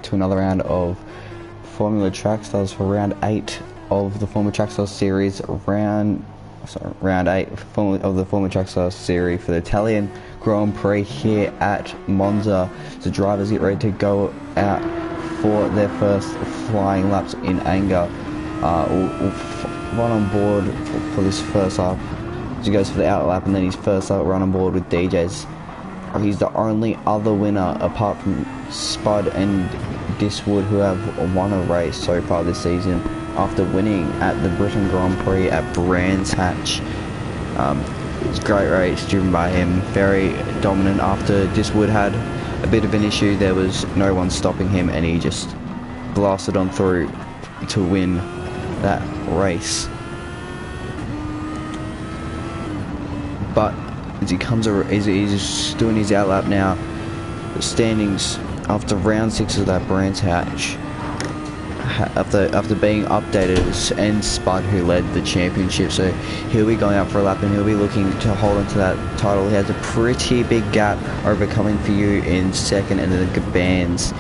to another round of Formula Track Stars for round 8 of the Formula Track Stars series, round 8 of the Formula Track Stars series for the Italian Grand Prix here at Monza. The drivers get ready to go out for their first flying laps in anger. We'll run on board for this first lap. So he goes for the out lap, and then his first lap run on board with DJs. He's the only other winner apart from Spud and Diswood, who have won a race so far this season after winning at the Britain Grand Prix at Brands Hatch. It's a great race driven by him, very dominant. After Diswood had a bit of an issue, there was no one stopping him, and he just blasted on through to win that race. But as he comes, he's doing his out lap now. The standings after round 6 of that Brands Hatch, after being updated, and Spud, who led the championship, so he'll be going out for a lap and he'll be looking to hold on to that title. He has a pretty big gap over Coming For You in second, and then Gabans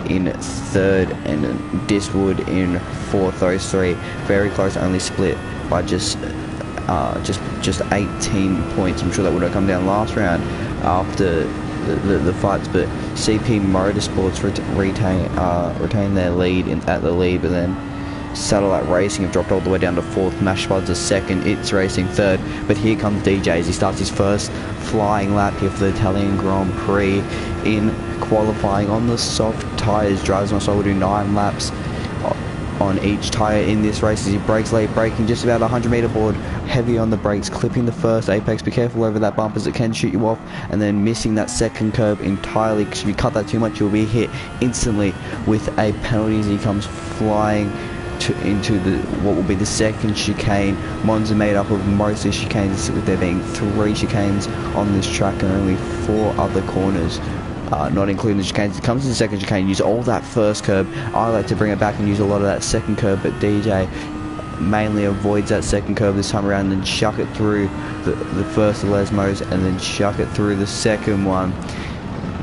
in third, and Diswood in fourth. Those three very close, only split by just 18 points. I'm sure that would have come down last round after the fights, but CP Motorsports retain their lead at the lead, but then Satellite Racing have dropped all the way down to fourth. Mash Spuds are second, It's Racing third, but here comes DJs. He starts his first flying lap here for the Italian Grand Prix in qualifying on the soft tyres. Drives must will do 9 laps on each tyre in this race as he brakes late, braking just about 100 metre board, heavy on the brakes, clipping the first apex. Be careful over that bump as it can shoot you off, and then missing that second curb entirely, because if you cut that too much you'll be hit instantly with a penalty as he comes flying into what will be the second chicane. Monza made up of mostly chicanes, with there being 3 chicanes on this track and only 4 other corners, not including the chicanes. It comes to the second chicane, use all that first curb. I like to bring it back and use a lot of that second curb, but DJ mainly avoids that second curb this time around, and then chuck it through the first Lesmos, and then chuck it through the second one,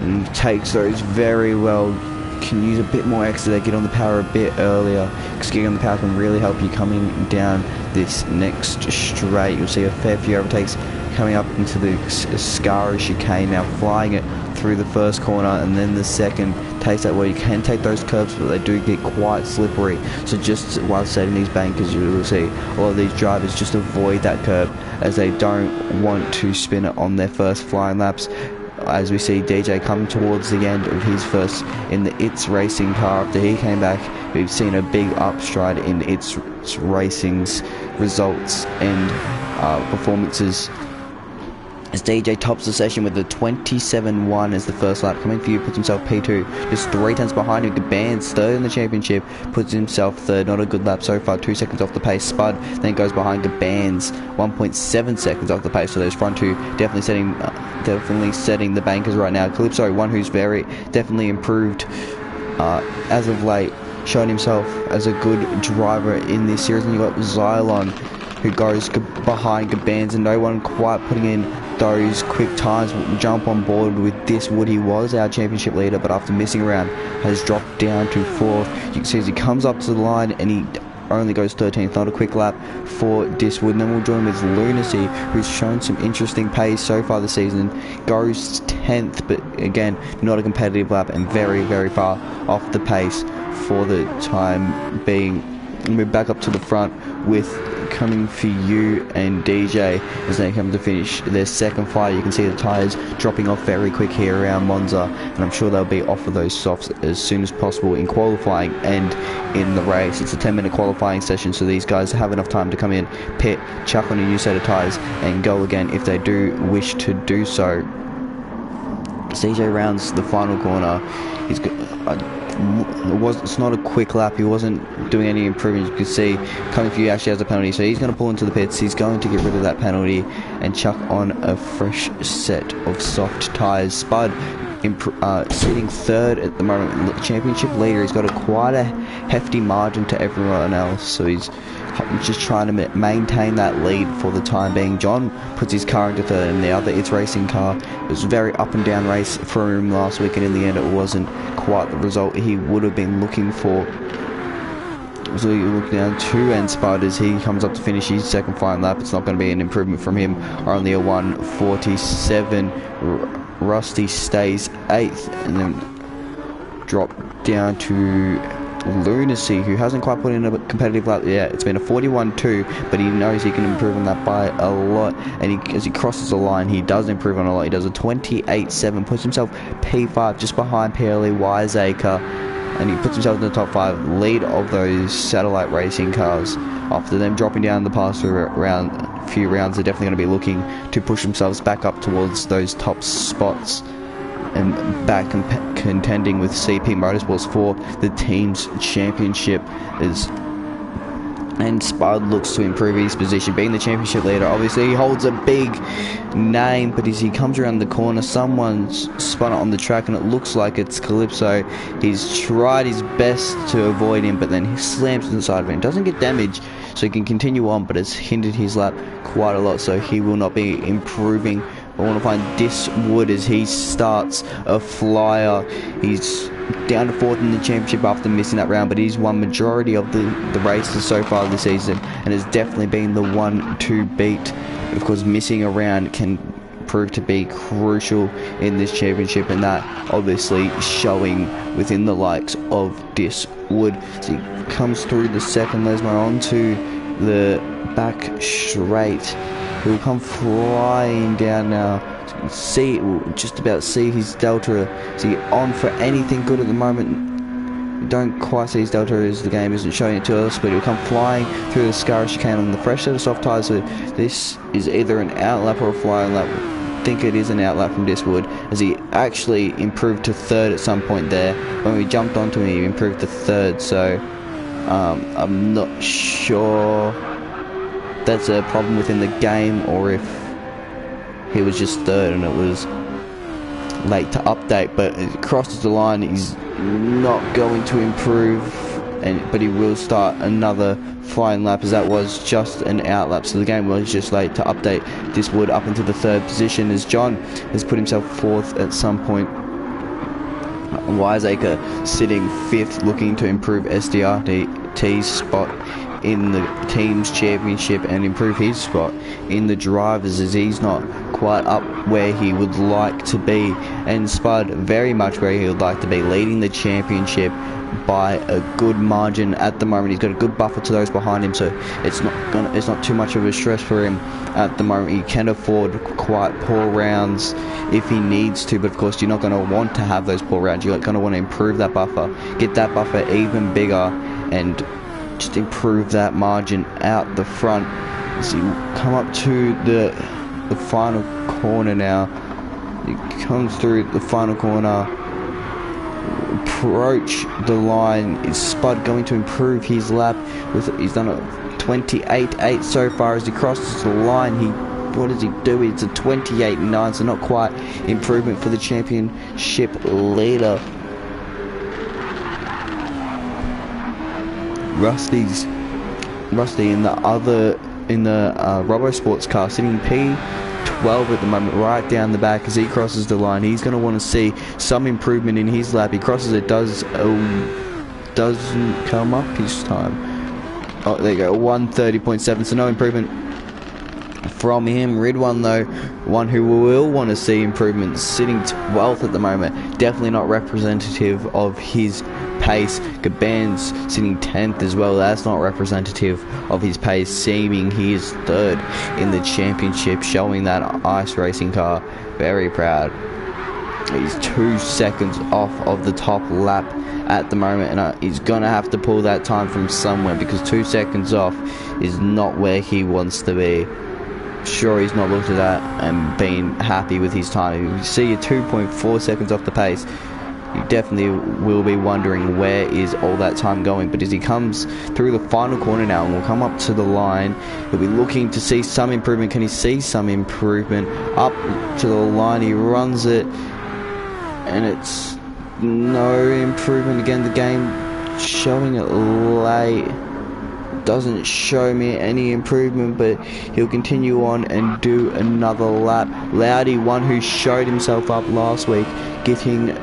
and takes those very well. Can use a bit more extra there, get on the power a bit earlier, because getting on the power can really help you coming down this next straight. You'll see a fair few overtakes coming up into the Scaro chicane now, flying it through the first corner, and then the second takes that where you can take those curbs, but they do get quite slippery. So just while setting these bankers, you will see a lot of these drivers just avoid that curb as they don't want to spin it on their first flying laps. As we see DJ coming towards the end of his first in the It's Racing car after he came back, we've seen a big upstride in It's Racing's results and performances, as DJ tops the session with the 27-1 as the first lap. Coming For You puts himself P2, just 3 tenths behind him. Gabans third in the championship, puts himself third. Not a good lap so far, 2 seconds off the pace. Spud then goes behind Gabans, 1.7 seconds off the pace. So those front two definitely setting the bankers right now. Calypso, one who's definitely improved as of late, showing himself as a good driver in this series. And you got Xylon, who goes behind Gabans, and no one quite putting in those quick times. Jump on board with Diswood. He was our championship leader, but after missing around has dropped down to 4th. You can see as he comes up to the line and he only goes 13th. Not a quick lap for Diswood. And then we'll join with Lunacy, who's shown some interesting pace so far this season. Goes 10th, but again not a competitive lap and very, very far off the pace for the time being. Move back up to the front with Coming For You and DJ as they come to finish their second flight. You can see the tyres dropping off very quick here around Monza, and I'm sure they'll be off of those softs as soon as possible in qualifying and in the race. It's a 10-minute qualifying session, so these guys have enough time to come in, pit, chuck on a new set of tyres and go again if they do wish to do so. CJ rounds the final corner. It's not a quick lap. He wasn't doing any improvement. You can see Coming For You actually has a penalty, so he's going to pull into the pits. He's going to get rid of that penalty and chuck on a fresh set of soft tyres. Spud sitting third at the moment, championship leader. He's got quite a hefty margin to everyone else, so he's just trying to maintain that lead for the time being. John puts his car into third, and the other It's Racing car. It was a very up and down race for him last week, and in the end it wasn't quite the result he would have been looking for. So you look down to and Spud as he comes up to finish his second final lap. It's not going to be an improvement from him, only a 1:47. Rusty stays 8th, and then drop down to Lunacy, who hasn't quite put in a competitive lap yet. It's been a 41.2, but he knows he can improve on that by a lot, and as he crosses the line, he does improve on a lot. He does a 28.7, puts himself P5 just behind PLE Wiseacre, and he puts himself in the top 5, lead of those satellite racing cars. After them dropping down the past few rounds, they're definitely going to be looking to push themselves back up towards those top spots and back contending with CP Motorsports for the team's championship. And Spud looks to improve his position, being the championship leader. Obviously, he holds a big name, but as he comes around the corner, someone's spun it on the track, and it looks like it's Calypso. He's tried his best to avoid him, but then he slams to the side of him. Doesn't get damage, so he can continue on, but has hindered his lap quite a lot, so he will not be improving. I want to find Diswood as he starts a flyer. He's down to 4th in the championship after missing that round, but he's won majority of the races so far this season, and has definitely been the one to beat. Of course, missing a round can prove to be crucial in this championship, and that obviously showing within the likes of Diswood. So he comes through the second Lesmo onto the back straight. He'll come flying down now. See, we'll just about see his delta. Is he on for anything good at the moment? Don't quite see his delta as the game isn't showing it to us, but he'll come flying through the Scar chicane on the fresh set of soft tyres. So this is either an outlap or a flying lap. I think it is an outlap from Diswood, as he actually improved to 3rd at some point there. When we jumped onto him, he improved to 3rd, so I'm not sure that's a problem within the game, or if he was just 3rd and it was late to update. But it crosses the line, he's not going to improve, but he will start another flying lap, as that was just an outlap, so the game was just late to update. Diswood up into the 3rd position, as John has put himself 4th at some point. Wiseacre sitting 5th, looking to improve SDRT's spot in the team's championship and improve his spot in the drivers, as he's not quite up where he would like to be, and Spud very much where he would like to be, leading the championship by a good margin at the moment. He's got a good buffer to those behind him, so it's not too much of a stress for him at the moment. He can afford quite poor rounds if he needs to, but of course you're not going to want to have those poor rounds. You're going to want to improve that buffer, get that buffer even bigger, and just improve that margin out the front. So you come up to the final corner now. He comes through the final corner, approach the line. Is Spud going to improve his lap? He's done a 28.8 so far. As he crosses the line, what does he do? It's a 28.9, so not quite improvement for the championship leader. Rusty in the Robo Sports car, sitting P12 at the moment, right down the back. As he crosses the line, he's going to want to see some improvement in his lap. He crosses it, doesn't come up his time. Oh, there you go, 1:30.7, so no improvement from him. Ridwan, though, one who will want to see improvement, sitting 12th at the moment. Definitely not representative of his pace. Gaban's sitting 10th as well. That's not representative of his pace, seeming he is 3rd in the championship, showing that ice racing car. Very proud. He's 2 seconds off of the top lap at the moment, and he's gonna have to pull that time from somewhere, because 2 seconds off is not where he wants to be. Sure, he's not looked at that and been happy with his time. If you see you're 2.4 seconds off the pace, you definitely will be wondering where is all that time going. But as he comes through the final corner now and will come up to the line, he'll be looking to see some improvement. Can he see some improvement? Up to the line, he runs it, and it's no improvement. Again, the game showing it late doesn't show me any improvement, but he'll continue on and do another lap. Laudy, one who showed himself up last week, getting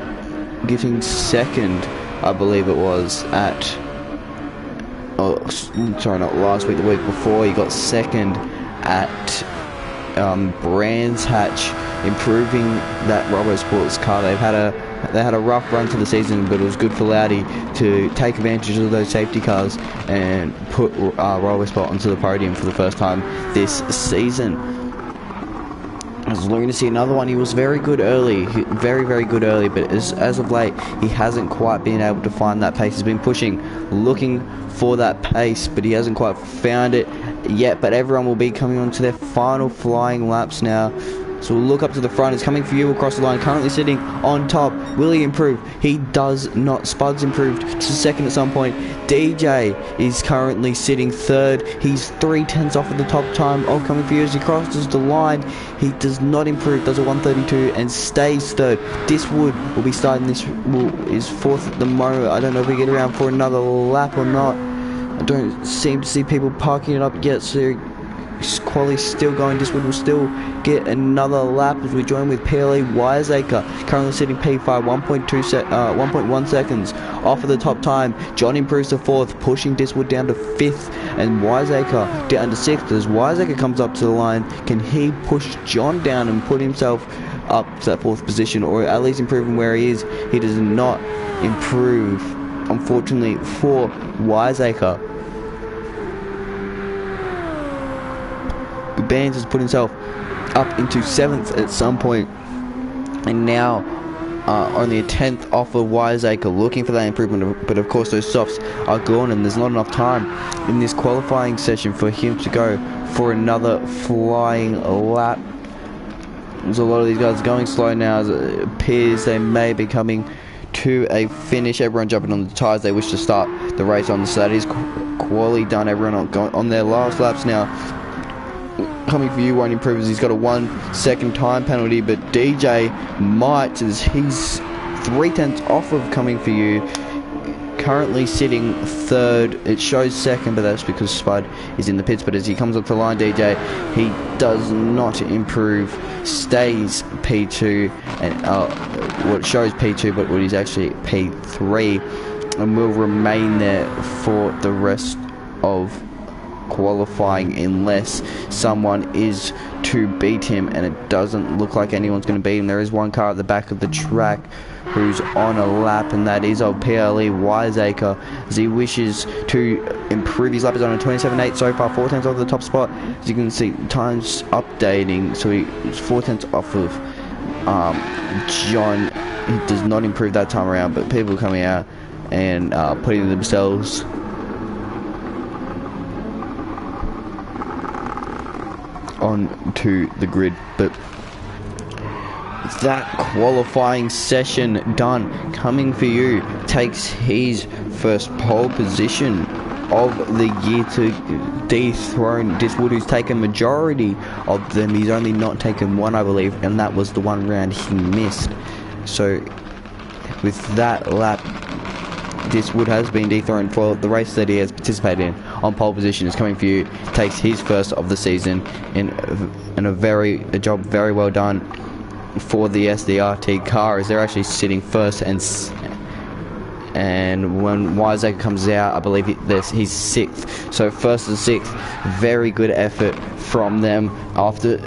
second, I believe it was, at sorry, not last week, the week before. He got second at Brands Hatch, improving that RoboSports car. They had a rough run to the season, but it was good for Laudy to take advantage of those safety cars and put RoboSport onto the podium for the first time this season. I was looking to see another one. He was very good early, very good early, but as of late, he hasn't quite been able to find that pace. He's been pushing, looking for that pace, but he hasn't quite found it yet. But everyone will be coming on to their final flying laps now. So we'll look up to the front. It's coming for you across the line. Currently sitting on top. Will he improve? He does not. Spud's improved to second at some point. DJ is currently sitting third. He's 3/10 off of the top time. Oh, coming for you as he crosses the line. He does not improve. Does a 1:32 and stays third. Diswood will be starting this. Is fourth at the moment. I don't know if we get around for another lap or not. I don't seem to see people parking it up yet. So quali's still going. Diswood will still get another lap as we join with PLE Wiseacre, currently sitting P5, 1.1 seconds off of the top time. John improves to fourth, pushing Diswood down to fifth, and Wiseacre down to sixth. As Wiseacre comes up to the line, can he push John down and put himself up to that fourth position, or at least improving where he is? He does not improve, unfortunately, for Wiseacre. Bands has put himself up into 7th at some point, and now only a 10th off of Wiseacre, looking for that improvement. But of course those softs are gone, and there's not enough time in this qualifying session for him to go for another flying lap. There's a lot of these guys going slow now, as it appears they may be coming to a finish. Everyone jumping on the tyres. They wish to start the race on. So that is quali done. Everyone on their last laps now. Coming for you, won't improve as he's got a 1 second time penalty, but DJ might, as he's 3/10 off of coming for you, currently sitting third. It shows second, but that's because Spud is in the pits. But as he comes up the line, DJ, he does not improve, stays P2, and what shows P2, but what is actually P3, and will remain there for the rest of qualifying unless someone is to beat him, and it doesn't look like anyone's going to beat him. There is one car at the back of the track who's on a lap, and that is of PLE Wiseacre, as he wishes to improve. His lap is on a 27.8 so far, 4/10 off the top spot. As you can see, time's updating, so he's 4/10 off of John. He does not improve that time around, but people coming out and putting themselves onto the grid. But that qualifying session done. Coming for you takes his first pole position of the year to dethrone Diswood, who's taken majority of them. He's only not taken one, I believe, and that was the one round he missed. So with that lap, Diswood has been dethroned for the race that he has participated in. On pole position is coming for you, takes his first of the season in a job very well done for the SDRT car, as they're actually sitting first, and when Wiseacre comes out, I believe he's 6th. So first and 6th, very good effort from them after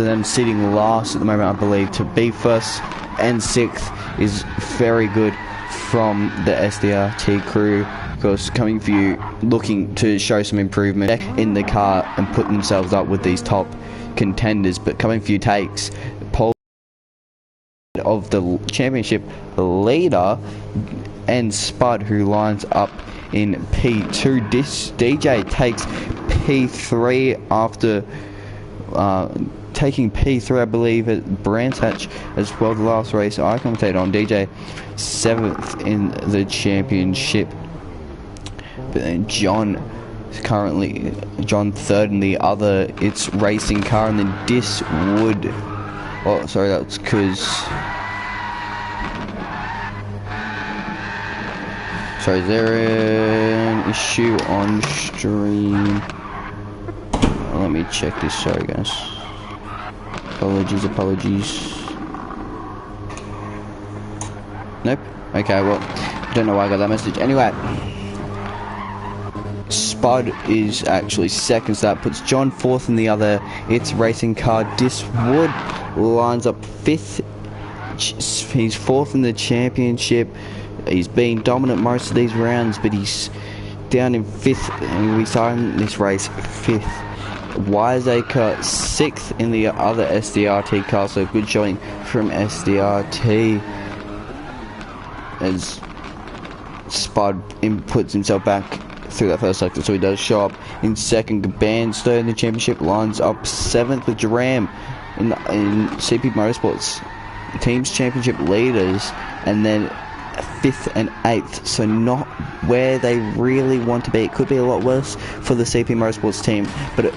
them sitting last at the moment. I believe to be first and 6th is very good from the SDRT crew, because coming for you looking to show some improvement in the car and put themselves up with these top contenders. But coming for you takes pole of the championship leader, and Spud, who lines up in P2. DJ takes P3 after taking P3, I believe, at Brands Hatch as well. The last race I commentated on, DJ 7th in the championship. But then John is currently John 3rd in the other It's Racing car, and then Diswood. Oh, sorry, that's because Sorry, is there an issue on stream? Let me check this. Sorry, guys. Apologies. Nope. Okay, well, I don't know why I got that message. Anyway, Spud is actually second, so that puts John fourth in the other. It's racing car. Diswood lines up fifth. He's fourth in the championship. He's been dominant most of these rounds, but he's down in fifth, and we started this race fifth. Wiseacre sixth in the other SDRT car, so good showing from SDRT as Spud puts himself back through that first sector, so he does show up in second. Gaban's third in the championship, lines up seventh with Duram in CP Motorsports Teams Championship leaders, and then fifth and eighth, so not where they really want to be. It could be a lot worse for the CP Motorsports team, but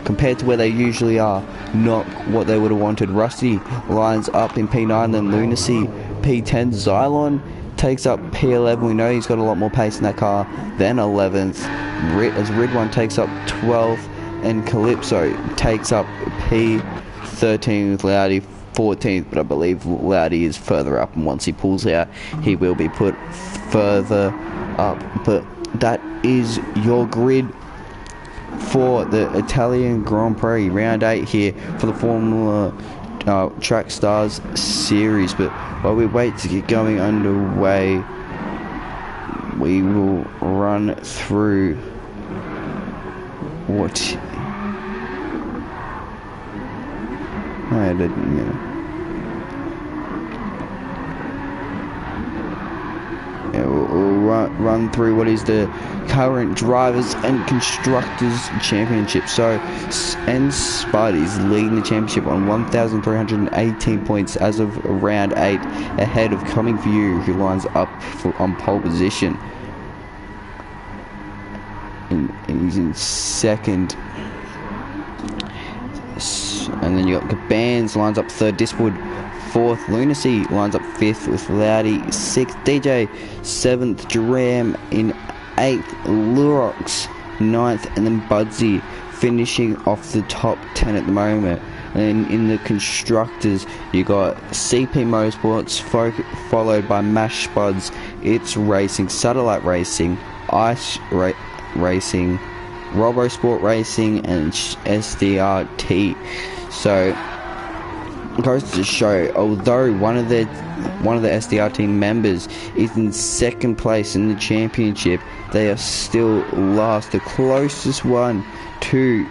compared to where they usually are, not what they would have wanted. Rusty lines up in P9, then Lunacy P10. Xylon takes up P11. We know he's got a lot more pace in that car than 11th. As Ridwan takes up 12th, and Calypso takes up P13 with Loudy 14th, but I believe Loudy is further up, and once he pulls out, he will be put further up. But that is your grid for the Italian Grand Prix round 8 here for the Formula Track Stars series. But while we wait to get going underway, we will run through what I didn't know. Yeah, we'll run through what is the current drivers and constructors championship. So, and Spud is leading the championship on 1,318 points as of round 8, ahead of Coming For You, who lines up on pole position. And he's in second. And then you got Caban's lines up third, Diswood fourth, Lunacy lines up fifth with Loudy sixth, DJ seventh, Duram in eighth, Lurox ninth, and then Budsy finishing off the top 10 at the moment. And in the constructors, you got CP Motorsports followed by Mash Spuds, It's Racing, Satellite Racing, Ice Racing, RoboSport Racing, and SDRT. So goes to show, although one of the SDRT members is in second place in the championship, they are still last. The closest one to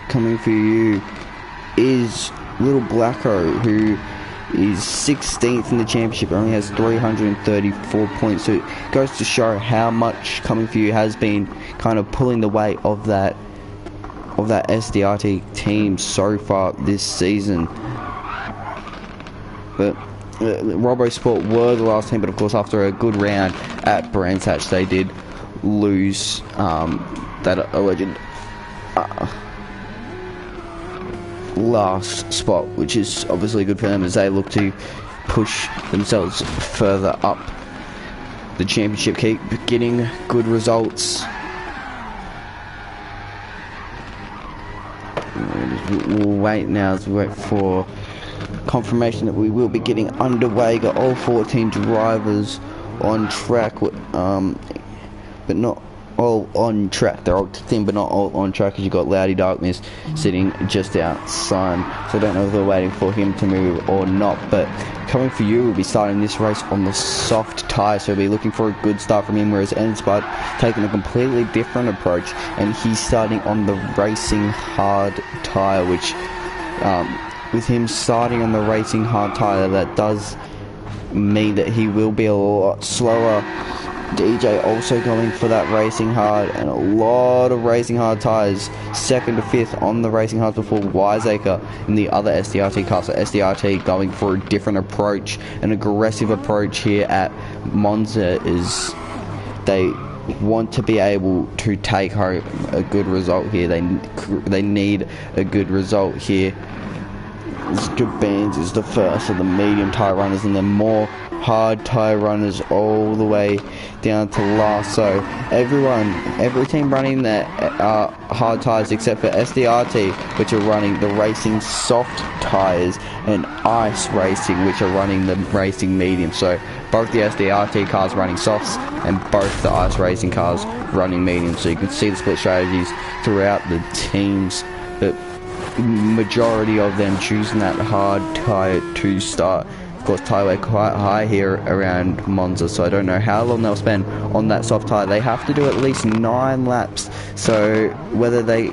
Coming For You is Little Blacko, who is 16th in the championship, only has 334 points. So it goes to show how much Coming For You has been kind of pulling the weight of that SDRT team so far this season. But RoboSport were the last team, but of course after a good round at Brands Hatch, they did lose that alleged last spot, which is obviously good for them as they look to push themselves further up the championship, keep getting good results. We'll wait now as we wait for confirmation that we will be getting underway. Got all 14 drivers on track, but not all on track. They're all thin, but not all on track, because you got Loudy Darkness sitting just outside. So I don't know if they're waiting for him to move or not. But Coming For You will be starting this race on the soft tyre, so we'll be looking for a good start from him, whereas Spud taking a completely different approach, and he's starting on the racing hard tyre, which with him starting on the racing hard tyre, that does mean that he will be a lot slower. DJ also going for that racing hard, and a lot of racing hard tyres, second to fifth on the racing hard before Wiseacre in the other SDRT car. So SDRT going for a different approach, an aggressive approach here at Monza, is they want to be able to take home a good result here. They need a good result here. Good Bands is the first of the medium tyre runners, and then more hard tyre runners all the way down to last. So every team running their hard tyres except for SDRT, which are running the racing soft tyres, and Ice Racing, which are running the racing medium. So both the SDRT cars running softs and both the Ice Racing cars running medium. So you can see the split strategies throughout the teams, but majority of them choosing that hard tyre to start. Of course, tyre wear quite high here around Monza, so I don't know how long they'll spend on that soft tyre. They have to do at least 9 laps, so whether they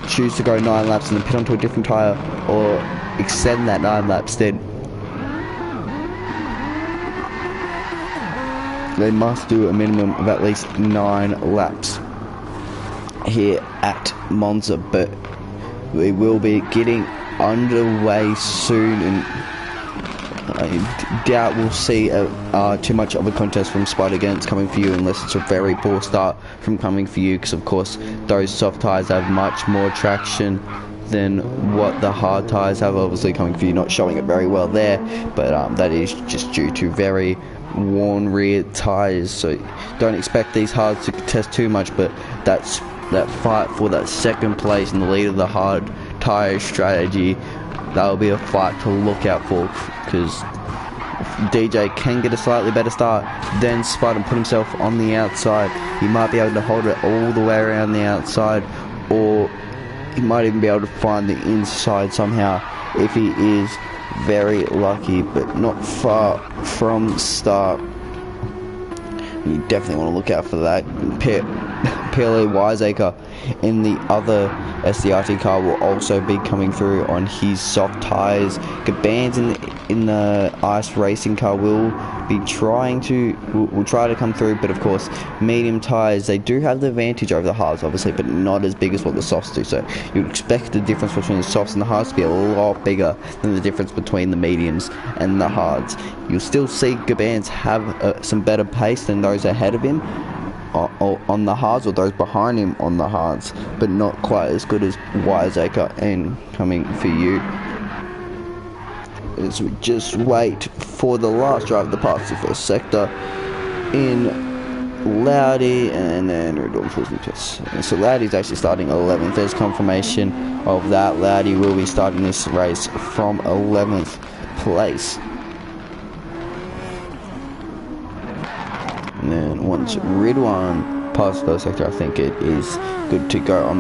choose to go 9 laps and then pit onto a different tyre or extend that 9 laps, then they must do a minimum of at least 9 laps here at Monza. But we will be getting underway soon, and I doubt we'll see too much of a contest from Spud against Coming For You, unless it's a very poor start from Coming For You, because of course those soft tyres have much more traction than what the hard tyres have. Obviously Coming For You not showing it very well there, but that is just due to very worn rear tyres, so don't expect these hards to contest too much. But that fight for that second place in the lead of the hard tyre strategy, that'll be a fight to look out for, because DJ can get a slightly better start than Spud and put himself on the outside. He might be able to hold it all the way around the outside, or he might even be able to find the inside somehow if he is very lucky, but not far from start. You definitely want to look out for that. PLE Wiseacre in the other SDRT car will also be coming through on his soft tyres. Gaban's in the Ice Racing car will try to come through, but of course medium tyres, they do have the advantage over the hards obviously, but not as big as what the softs do. So you'd expect the difference between the softs and the hards to be a lot bigger than the difference between the mediums and the hards. You'll still see Gaban's have some better pace than those ahead of him on the hards, or those behind him on the hards, but not quite as good as Wiseacre and Coming For You. As we just wait for the last driver to pass the first sector in Laudy, and then we're doing full speed tests. So Laudy's actually starting 11th. There's confirmation of that. Laudy will be starting this race from 11th place. And then once Ridwan passes the sector, I think it is good to go.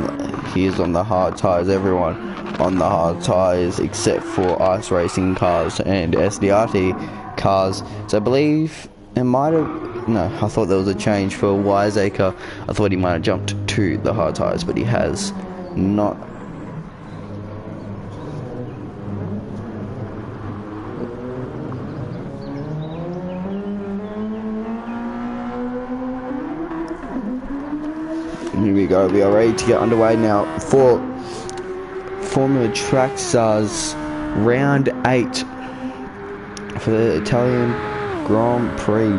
He is on the hard tyres. Everyone on the hard tyres except for Ice Racing cars and SDRT cars. So I believe it might have... No, I thought there was a change for Wiseacre. I thought he might have jumped to the hard tyres, but he has not. Here we go, we are ready to get underway now for Formula Track Stars Round 8 for the Italian Grand Prix.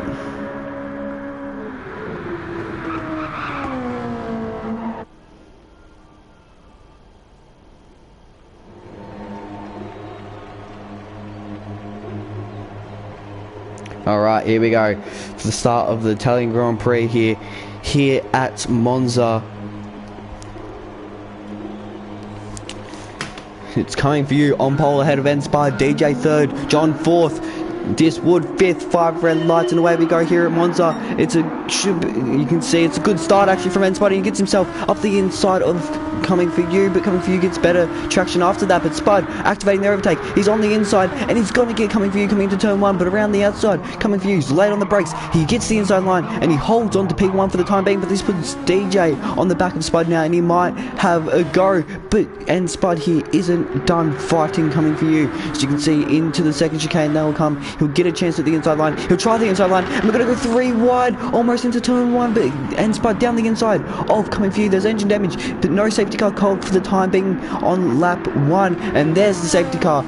Alright, here we go for the start of the Italian Grand Prix here at Monza. It's Coming For You on pole ahead of Inspire, DJ third, John fourth, Diswood fifth, 5 red lights, and away we go here at Monza. You can see it's a good start actually from Inspire. He gets himself up the inside of Coming For You, but Coming For You gets better traction after that. But Spud activating their overtake. He's on the inside and he's going to get Coming For You coming into turn 1, but around the outside, Coming For You's late on the brakes. He gets the inside line and he holds on to P1 for the time being, but this puts DJ on the back of Spud now and he might have a go. And Spud here isn't done fighting Coming For You. As you can see, into the second chicane they will come. He'll get a chance at the inside line. He'll try the inside line and we're going to go 3 wide, almost into turn 1, and Spud down the inside of Coming For You. There's engine damage, but no safety car called for the time being on lap 1, and there's the safety car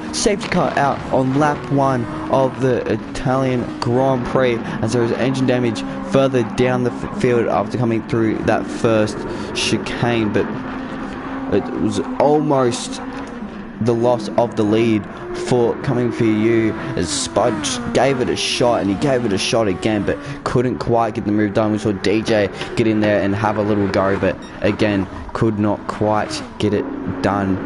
out on lap 1 of the Italian Grand Prix, as there is engine damage further down the field after coming through that first chicane. But it was almost the loss of the lead for coming for you, as Spud gave it a shot, and he gave it a shot again, but couldn't quite get the move done. We saw DJ get in there and have a little go, but again, could not quite get it done.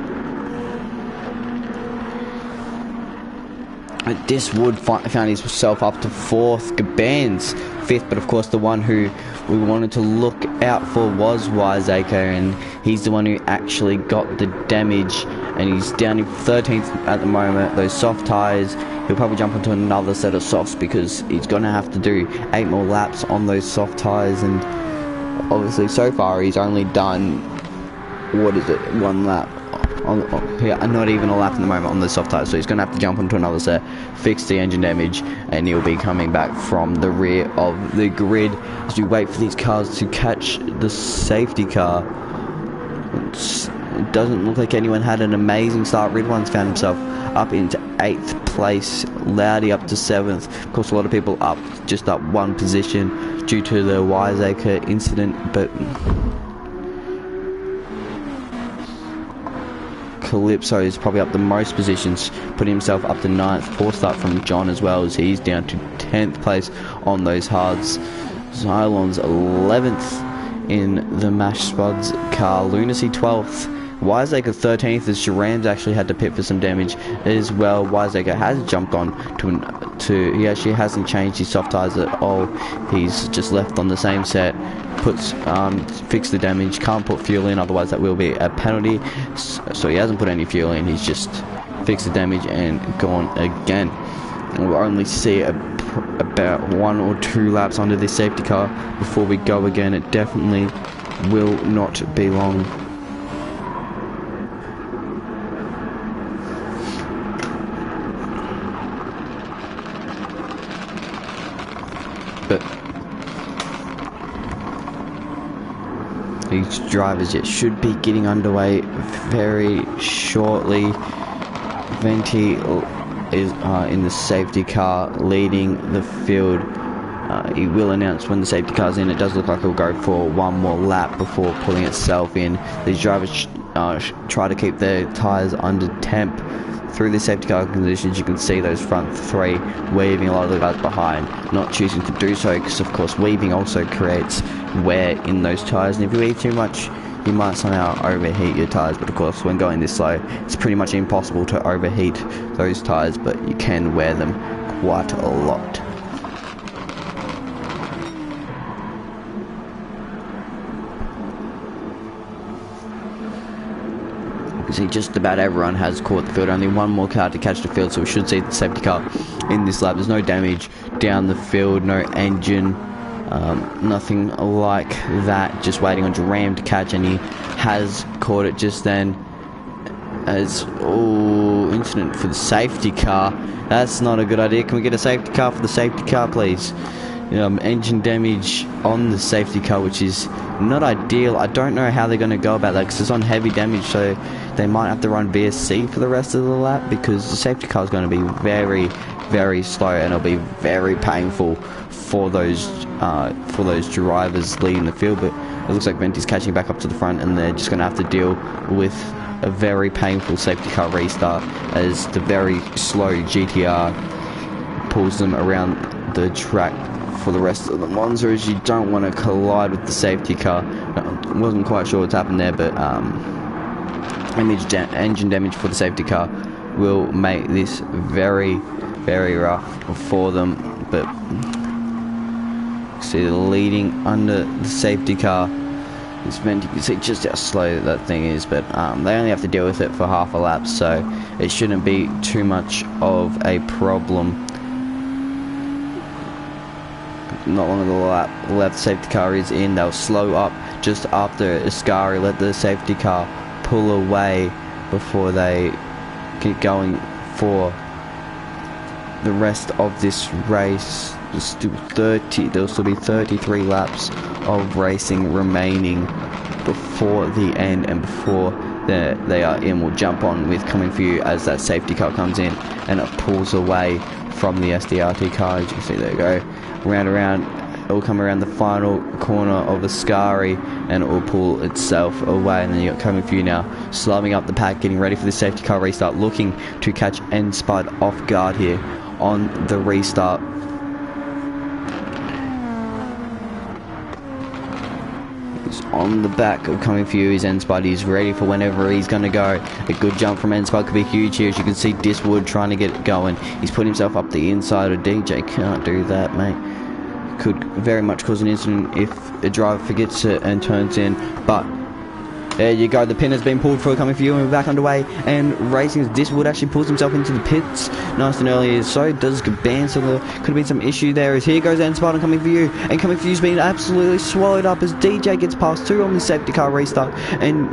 This would found himself up to 4th, Gaban's 5th, but of course the one who we wanted to look out for was Wiseacre, and he's the one who actually got the damage, and he's down in 13th at the moment. Those soft tyres, he'll probably jump onto another set of softs because he's going to have to do 8 more laps on those soft tyres, and obviously so far he's only done, what is it, 1 lap. Not even a lap at the moment on the soft tyres, so he's going to have to jump onto another set, fix the engine damage, and he'll be coming back from the rear of the grid as we wait for these cars to catch the safety car. It doesn't look like anyone had an amazing start. Red One's found himself up into 8th place, Loudy up to 7th. Of course, a lot of people up, just up 1 position due to the Wiseacre incident, but Calypso is probably up the most positions, putting himself up to 9th. Poor start from John as well, as he's down to 10th place on those hards. Xylon's 11th in the Mash Spuds car. Lunacy 12th. Wiseacre 13th, as Sharam's actually had to pit for some damage as well. Wiseacre has jumped on to he actually hasn't changed his soft tyres at all. He's just left on the same set, fixed the damage, can't put fuel in, otherwise that will be a penalty. So he hasn't put any fuel in, he's just fixed the damage and gone again. And we'll only see about 1 or 2 laps under this safety car before we go again. It definitely will not be long. But these drivers yet should be getting underway very shortly. Venti is in the safety car leading the field. He will announce when the safety car's in. It does look like he'll go for 1 more lap before pulling itself in. These drivers try to keep their tyres under temp through the safety car conditions. You can see those front 3 weaving, a lot of the guys behind not choosing to do so, because of course weaving also creates wear in those tyres, and if you weave too much you might somehow overheat your tyres. But of course when going this slow it's pretty much impossible to overheat those tyres, but you can wear them quite a lot. See, just about everyone has caught the field. Only 1 more car to catch the field, so we should see the safety car in this lap. There's no damage down the field, no engine, nothing like that. Just waiting on Ram to catch, and he has caught it just then. As incident for the safety car. That's not a good idea. Can we get a safety car for the safety car, please? Engine damage on the safety car, which is not ideal. I don't know how they're going to go about that, because it's on heavy damage, so they might have to run VSC for the rest of the lap, because the safety car is going to be very, very slow, and it'll be very painful for those drivers leading the field. But it looks like Venti's catching back up to the front, and they're just going to have to deal with a very painful safety car restart as the very slow GTR pulls them around the track for the rest of the Monza, as you don't want to collide with the safety car. Wasn't quite sure what's happened there, but engine damage for the safety car will make this very, very rough for them. But see the leading under the safety car. It's meant you can see just how slow that thing is, but they only have to deal with it for half a lap, so it shouldn't be too much of a problem. Not long of the lap left, safety car is in. They'll slow up just after Ascari, let the safety car pull away before they get going for the rest of this race. There'll still be 33 laps of racing remaining before the end, and before they are in, we'll jump on with Coming For You as that safety car comes in and it pulls away from the SDRT car. As you can see, there you go, round around, it will come around the final corner of the Scari, and it will pull itself away. And then you got Coming For You now, slowing up the pack, getting ready for the safety car restart, looking to catch N Spud off guard here on the restart. He's on the back of Coming For You is N Spud. He's ready for whenever he's going to go. A good jump from N Spud could be huge here. As you can see, Diswood trying to get it going. He's put himself up the inside of DJ. Can't do that, mate. Could very much cause an incident if a driver forgets it and turns in. But there you go, the pin has been pulled for Coming For You, and we're back underway. And racing, Diswood actually pulls himself into the pits nice and early. So does Gaban, so there could have been some issue there. As here goes N Spud on Coming For You, and Coming For You's been absolutely swallowed up as DJ gets past 2 on the safety car restart, and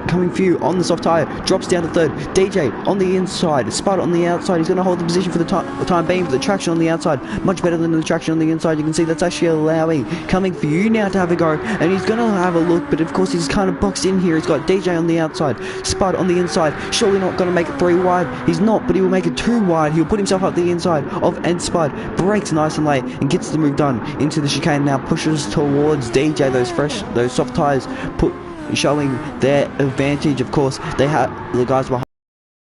Coming For You on the soft tyre drops down to 3rd. DJ on the inside, Spud on the outside. He's going to hold the position for the time being, but the traction on the outside much better than the traction on the inside. You can see that's actually allowing Coming For You now to have a go, and he's going to have a look, but of course he's kind of boxed in here. He's got DJ on the outside, Spud on the inside. Surely not going to make it 3 wide. He's not, but he will make it 2 wide. He'll put himself up the inside of N Spud, brakes nice and late, and gets the move done into the chicane. Now pushes towards DJ. Those soft tyres showing their advantage. Of course, they have the guys behind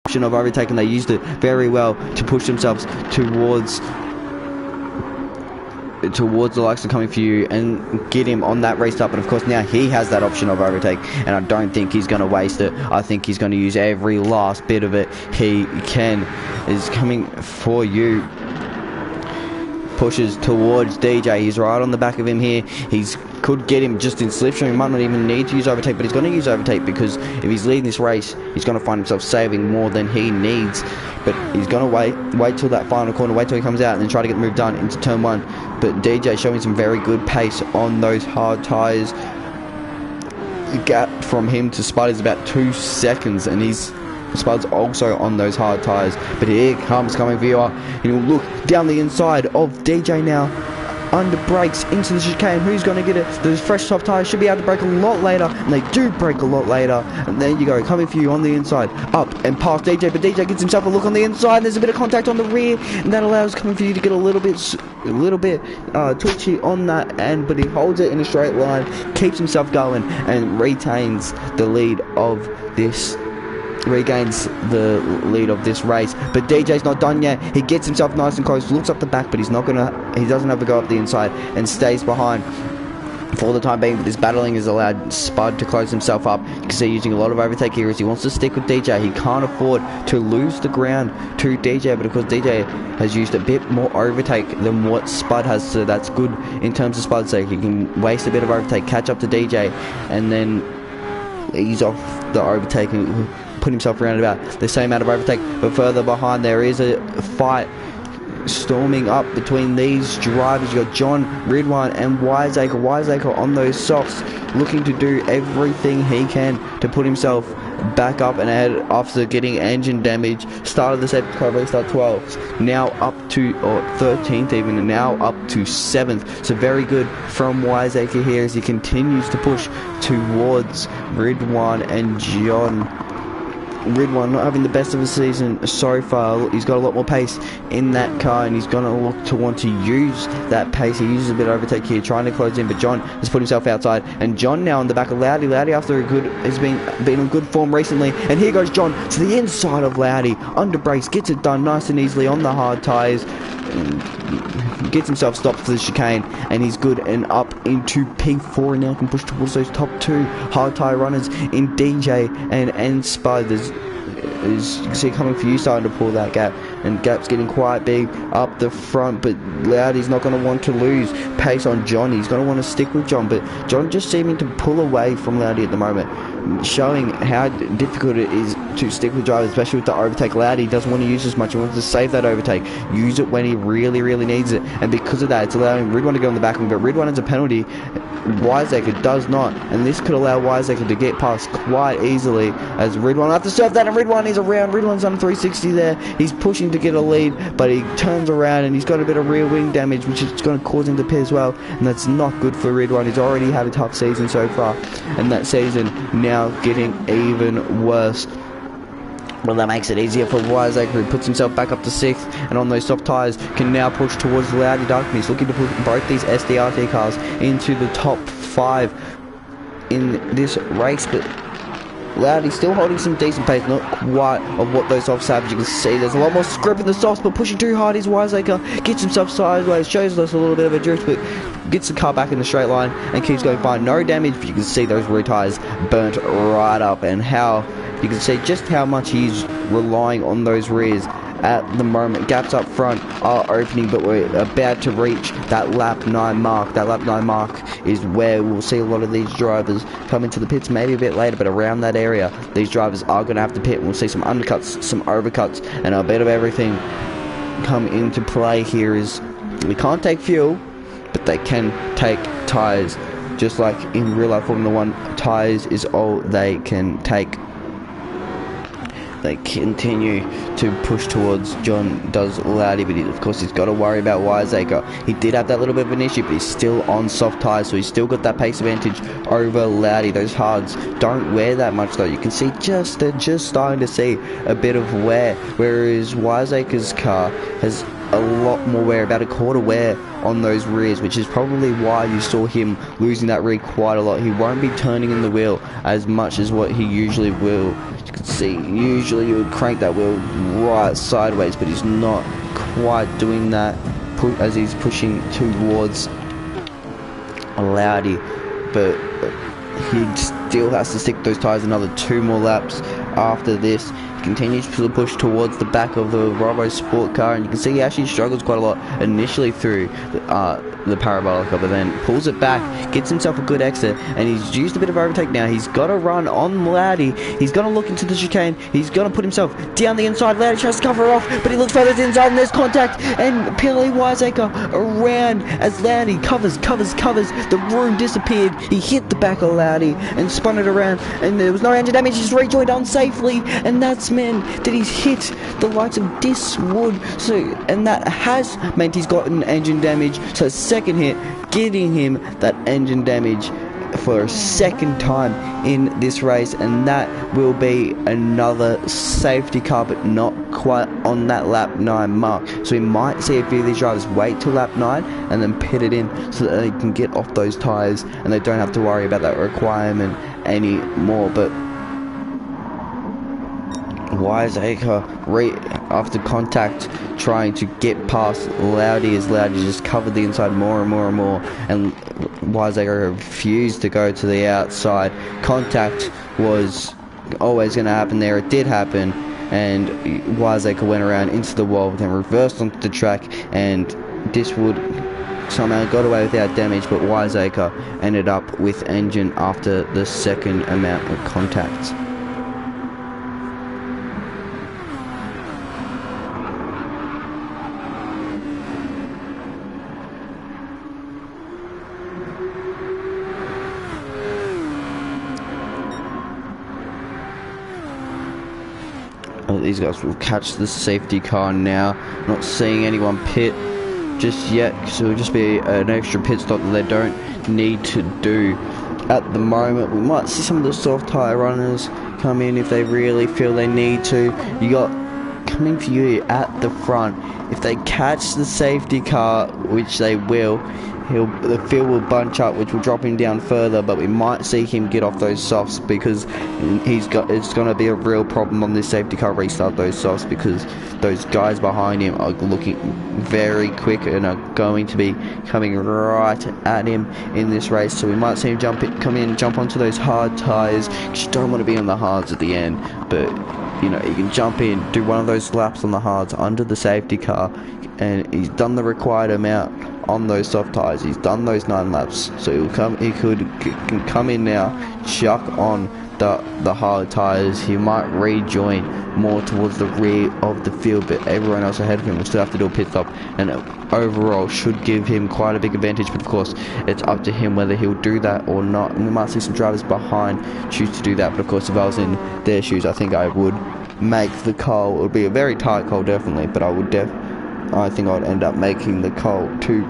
option of overtaking. They used it very well to push themselves towards the likes of Coming For You and get him on that restart. But of course now he has that option of overtake, and I don't think he's going to waste it. I think he's going to use every last bit of it he can. Is Coming For You pushes towards DJ. He's right on the back of him here. Could get him just in slipstream. He might not even need to use overtake, but he's going to use overtake because if he's leading this race, he's going to find himself saving more than he needs. But he's going to wait till that final corner, wait till he comes out, and then try to get the move done into turn 1. But DJ showing some very good pace on those hard tyres. The gap from him to Spud is about 2 seconds, and Spud's also on those hard tyres. But here comes Coming For You, and he'll look down the inside of DJ now. Under brakes into the chicane. Who's going to get it? Those fresh soft tyres should be able to brake a lot later, and they do brake a lot later. And there you go, Coming For You on the inside, up and past DJ, but DJ gets himself a look on the inside. There's a bit of contact on the rear, and that allows Coming For You to get a little bit twitchy on that end, but he holds it in a straight line, keeps himself going, and retains the lead of this. Regains the lead of this race. But DJ's not done yet. He gets himself nice and close, looks up the back, but he doesn't have to go up the inside and stays behind for the time being. But this battling has allowed Spud to close himself up because they're using a lot of overtake here as he wants to stick with DJ. He can't afford to lose the ground to DJ, but of course DJ has used a bit more overtake than what Spud has, so that's good in terms of Spud's sake. He can waste a bit of overtake, catch up to DJ, and then ease off the overtake and put himself around about the same amount of overtake. But further behind there is a fight storming up between these drivers. You got John, Ridwan and Wiseacre on those softs, looking to do everything he can to put himself back up and ahead after getting engine damage. Started the safety car restart 12th, now up to 13th even, and now up to 7th. So very good from Wiseacre here as he continues to push towards Ridwan and John. Ridwan not having the best of a season so far. He's got a lot more pace in that car, and he's going to look to want to use that pace. He uses a bit of overtake here, trying to close in, but John has put himself outside, and John now on the back of Loudy. Loudy has been in good form recently, and here goes John to the inside of Loudy, under brakes, gets it done nice and easily on the hard tyres, gets himself stopped for the chicane, and he's good and up into P4, and now can push towards those top 2 hard tyre runners in DJ and Spud. As you can see, Coming For You starting to pull that gap, and gap's getting quite big up the front, but Loudy's not going to want to lose pace on John. He's going to want to stick with John, but John just seeming to pull away from Loudy at the moment, showing how difficult it is to stick with drivers, especially with the overtake. Loudy doesn't want to use as much. He wants to save that overtake, use it when he really, really needs it, and because of that, it's allowing Ridwan to get on the back of him, but Ridwan has a penalty. Wiseacre does not, and this could allow Wiseacre to get past quite easily as Ridwan will have to surf that, and Ridwan is around. Ridwan's on 360 there. He's pushing to get a lead, but he turns around and he's got a bit of rear wing damage, which is going to cause him to pit as well, and that's not good for Ridwan. He's already had a tough season so far, and that season now getting even worse. Well, that makes it easier for Wiseacre, who puts himself back up to 6th, and on those soft tyres can now push towards Loudy Darkman. He's looking to put both these SDRT cars into the top 5 in this race, but Loudy still holding some decent pace, not quite of what those soft savage. You can see there's a lot more script in the softs, but pushing too hard is Wiseacre. Gets himself sideways, shows us a little bit of a drift, but gets the car back in the straight line and keeps going fine. No damage, but you can see those rear tyres burnt right up, and how you can see just how much he's relying on those rears at the moment. Gaps up front are opening, but we're about to reach that lap 9 mark. That lap 9 mark is where we'll see a lot of these drivers come into the pits, maybe a bit later, but around that area these drivers are going to have to pit. We'll see some undercuts, some overcuts, and a bit of everything come into play here. Is we can't take fuel, but they can take tyres. Just like in real life Formula 1, tyres is all they can take. They continue to push towards John does Loudy, but of course he's got to worry about Wiseacre. He did have that little bit of an issue, but he's still on soft tyres, so he's still got that pace advantage over Loudy. Those hards don't wear that much though. You can see they're just starting to see a bit of wear, whereas Wiseacre's car has a lot more wear, about a quarter wear on those rears, which is probably why you saw him losing that rear quite a lot. He won't be turning in the wheel as much as what he usually will. You can see usually he would crank that wheel right sideways, but he's not quite doing that as he's pushing towards Loudy. But he still has to stick those tyres another 2 more laps after this. He continues to push towards the back of the Robo Sport car, and you can see he actually struggles quite a lot initially through the Parabolica, but then pulls it back, gets himself a good exit, and he's used a bit of overtake now. He's got to run on Loudy. He's going to look into the chicane. He's going to put himself down the inside. Loudy tries to cover off, but he looks further to the inside, and there's contact, and Pilly Wiseacre around as Loudy covers. The room disappeared. He hit the back of Loudy and spun it around, and there was no engine damage. He's rejoined unsafely, and that's meant that he's hit the likes of Diswood, and that has meant he's gotten engine damage. So second hit, getting him that engine damage for a second time in this race, and that will be another safety car, but not quite on that lap 9 mark. So we might see a few of these drivers wait till lap 9 and then pit it in so that they can get off those tyres and they don't have to worry about that requirement anymore. But Wiseacre after contact trying to get past Loudy, as Loudy just covered the inside more and more, and Wiseacre refused to go to the outside. Contact was always going to happen there. It did happen, and Wiseacre went around into the wall, then reversed onto the track, and Diswood somehow got away without damage, but Wiseacre ended up with engine after the second amount of contact. These guys will catch the safety car now. Not seeing anyone pit just yet, so it'll just be an extra pit stop that they don't need to do at the moment. We might see some of the soft tyre runners come in if they really feel they need to. You got coming for you at the front. If they catch the safety car, which they will, the field will bunch up, which will drop him down further, but we might see him get off those softs, because it's going to be a real problem on this safety car restart, those softs, because those guys behind him are looking very quick and are going to be coming right at him in this race. So we might see him jump onto those hard tyres, because you don't want to be on the hards at the end, but you know, you can jump in, do one of those laps on the hards under the safety car, and he's done the required amount on those soft tyres. He's done those 9 laps, so he can come in now, chuck on the hard tyres. He might rejoin more towards the rear of the field, but everyone else ahead of him will still have to do a pit stop, and overall should give him quite a big advantage. But of course, it's up to him whether he'll do that or not, and we might see some drivers behind choose to do that. But of course, if I was in their shoes, I think I would make the call. It would be a very tight call, definitely, but I think I'd end up making the call to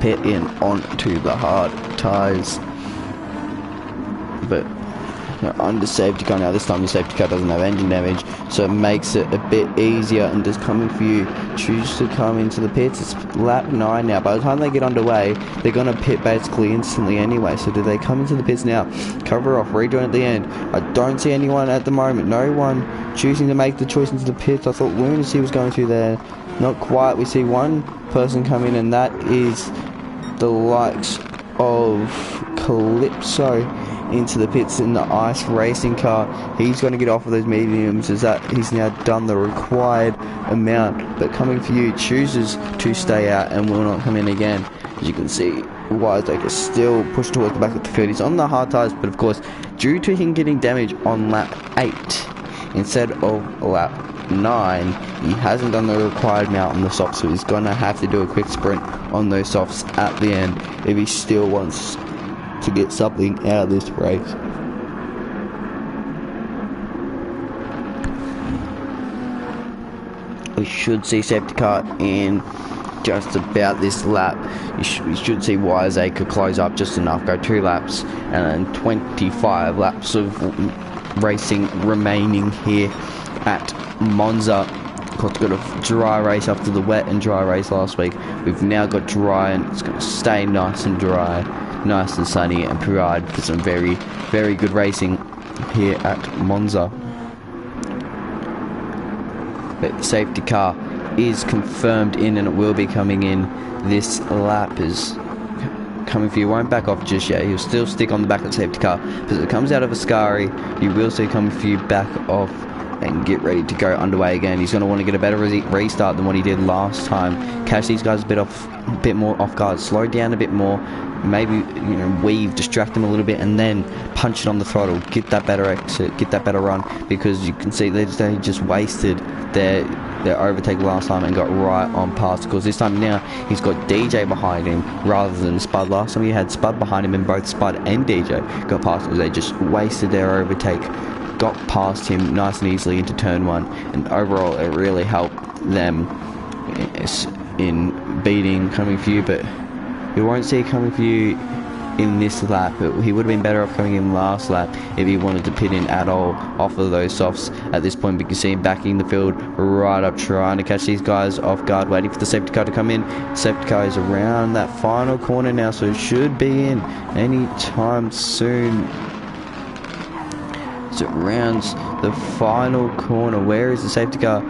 pit in onto the hard tyres. But under safety car. Now this time the safety car doesn't have engine damage, so it makes it a bit easier. And just coming for you, choose to come into the pits. It's lap 9 now. By the time they get underway, they're going to pit basically instantly anyway. So do they come into the pits now, cover off, rejoin at the end? I don't see anyone at the moment. No one choosing to make the choice into the pits. I thought Lunacy was going through there. Not quite. We see one person come in, and that is the likes of Calypso into the pits in the ice racing car. He's going to get off of those mediums as that he's now done the required amount, but coming for you chooses to stay out and will not come in again. As you can see, Wiseacre is still pushed towards the back of the field. He's on the hard tyres, but of course due to him getting damage on lap 8 instead of lap 9, he hasn't done the required amount on the softs, so he's going to have to do a quick sprint on those softs at the end if he still wants to get something out of this race. We should see safety car in just about this lap. You should see Wiseacre close up just enough, go 2 laps, and then 25 laps of racing remaining here at Monza. Of course, got a dry race after the wet and dry race last week. We've now got dry, and it's going to stay nice and dry, nice and sunny, and provide for some very, very good racing here at Monza. But the safety car is confirmed in, and it will be coming in this lap. Is coming for you, won't back off just yet. He'll still stick on the back of the safety car, because it comes out of Ascari. You will see coming for you back off and get ready to go underway again. He's going to want to get a better restart than what he did last time. Catch these guys a bit more off guard, slow down a bit more, maybe weave, distract them a little bit, and then punch it on the throttle. Get that better exit, get that better run, because you can see they just wasted their overtake last time and got right on past. Because this time now he's got DJ behind him rather than Spud. Last time he had Spud behind him, and both Spud and DJ got past him. They just wasted their overtake, got past him nice and easily into turn 1, and overall it really helped them in beating coming for you. But you won't see coming for you in this lap. He would have been better off coming in last lap if he wanted to pit in at all off of those softs at this point. But you can see him backing the field right up, trying to catch these guys off guard, waiting for the safety car to come in. Safety car is around that final corner now, so it should be in any time soon. As it rounds the final corner, where is the safety car?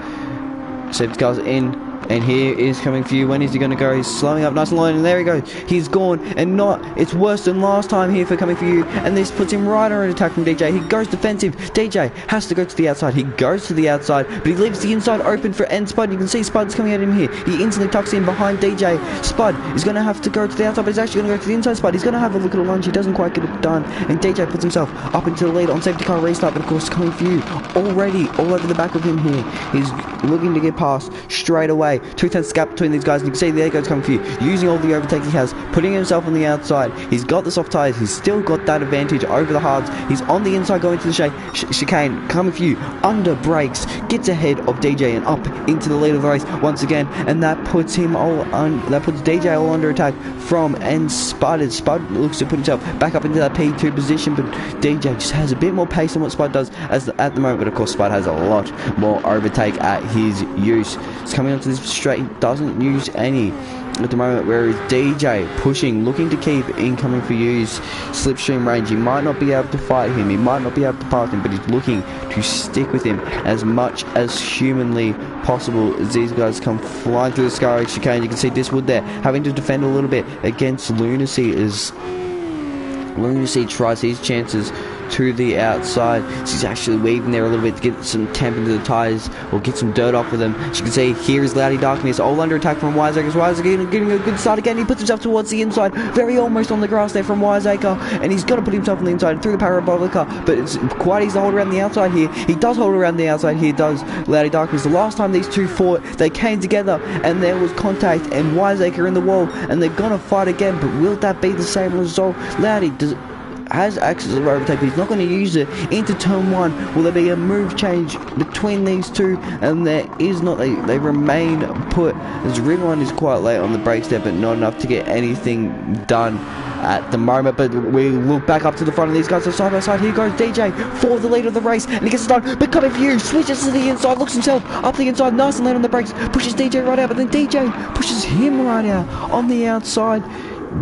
Safety car's in, and here is coming for you. When is he going to go? He's slowing up nice and low, and there he goes. He's gone, and it's worse than last time here for coming for you, and this puts him right on an attack from DJ. He goes defensive. DJ has to go to the outside. He goes to the outside, but he leaves the inside open for end Spud. You can see Spud's coming at him here. He instantly tucks in behind DJ. Spud is going to have to go to the outside, but he's actually going to go to the inside. Spud, he's going to have a look at a lunge. He doesn't quite get it done, and DJ puts himself up into the lead on safety car restart. But of course, coming for you already all over the back of him here. He's looking to get past straight away. 2/10 gap between these guys, and you can see there goes coming for you, using all the overtake he has, putting himself on the outside. He's got the soft tyres, he's still got that advantage over the hards. He's on the inside going to the chicane, coming for you, under brakes, gets ahead of DJ and up into the lead of the race once again, and that puts him that puts DJ all under attack from and Spud. Spud looks to put himself back up into that P2 position, but DJ just has a bit more pace than what Spud does at the moment. But of course Spud has a lot more overtake at his use. It's coming onto this straight, doesn't use any at the moment, whereas DJ pushing, looking to keep incoming for you's slipstream range. He might not be able to fight him, he might not be able to pass him, but he's looking to stick with him as much as humanly possible as these guys come flying through the Sky chicane. You can see Diswood there having to defend a little bit against Lunacy as Lunacy tries his chances to the outside. She's actually weaving there a little bit to get some temp into the tyres or get some dirt off of them. As you can see, here is Loudy Darkness, all under attack from Wiseacre. Wiseacre getting a good start again. He puts himself towards the inside, very almost on the grass there from Wiseacre, and he's got to put himself on the inside through the parabolic car, but it's quite easy to hold around the outside here. He does hold around the outside here, does Loudy Darkness. The last time these two fought, they came together and there was contact and Wiseacre in the wall, and they're gonna fight again, but will that be the same result? Loudy has access to overtake, but he's not going to use it into turn 1. Will there be a move change between these two? And there is not. They remain put, as Ring 1 is quite late on the brake step, but not enough to get anything done at the moment, but we look back up to the front of these guys, so side by side, here goes DJ for the lead of the race, and he gets started, but coming for you, switches to the inside, looks himself up the inside, nice and late on the brakes, pushes DJ right out, but then DJ pushes him right out on the outside.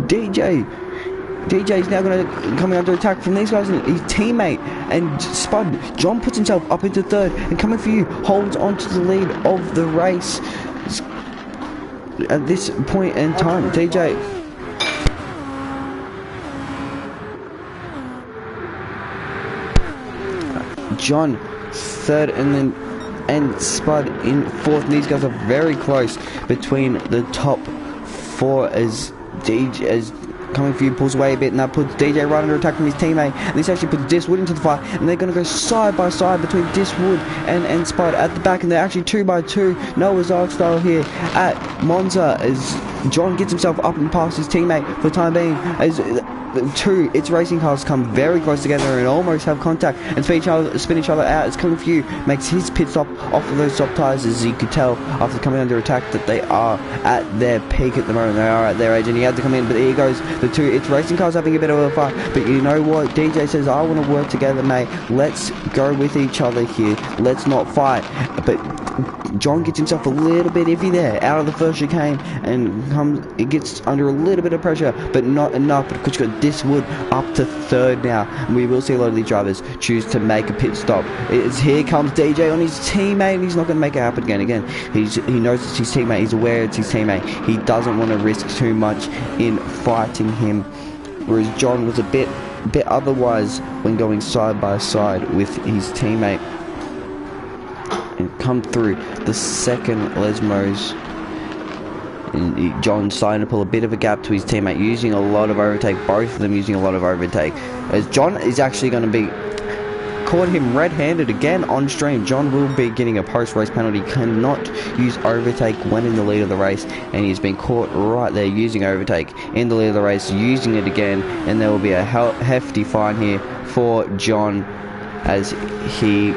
DJ's now going to coming under attack from these guys and his teammate, and Spud. John puts himself up into third, and coming for you holds on to the lead of the race. At this point in time, DJ John third, and Spud in fourth, and these guys are very close between the top four as coming for you pulls away a bit, and that puts DJ right under attack from his teammate, and this actually puts Diswood into the fight, and they're going to go side by side between Diswood and Spud at the back, and they're actually 2 by 2, Noah's Ark style here at Monza, as John gets himself up and past his teammate for the time being, as its racing cars come very close together and almost have contact and spin each other out, as coming for you makes his pit stop off of those soft tyres, as you could tell after coming under attack that they are at their peak at the moment, they are at their edge, and he had to come in, but here goes its racing cars having a bit of a fight, but you know what, DJ says, I want to work together, mate, let's go with each other here, let's not fight, but John gets himself a little bit iffy there, out of the first chicane, and it gets under a little bit of pressure, but not enough, because you've got Diswood up to third now, and we will see a lot of these drivers choose to make a pit stop. Here comes DJ on his teammate, and he's not going to make it happen again. He knows it's his teammate, he's aware it's his teammate, he doesn't want to risk too much in fighting him, whereas John was a bit otherwise when going side by side with his teammate. And come through the second Lesmos, and John's starting to pull a bit of a gap to his teammate, using a lot of overtake, both of them using a lot of overtake, as John is actually going to be caught him red-handed again on stream. John will be getting a post-race penalty, cannot use overtake when in the lead of the race, and he's been caught right there using overtake in the lead of the race, using it again, and there will be a hefty fine here for John, as he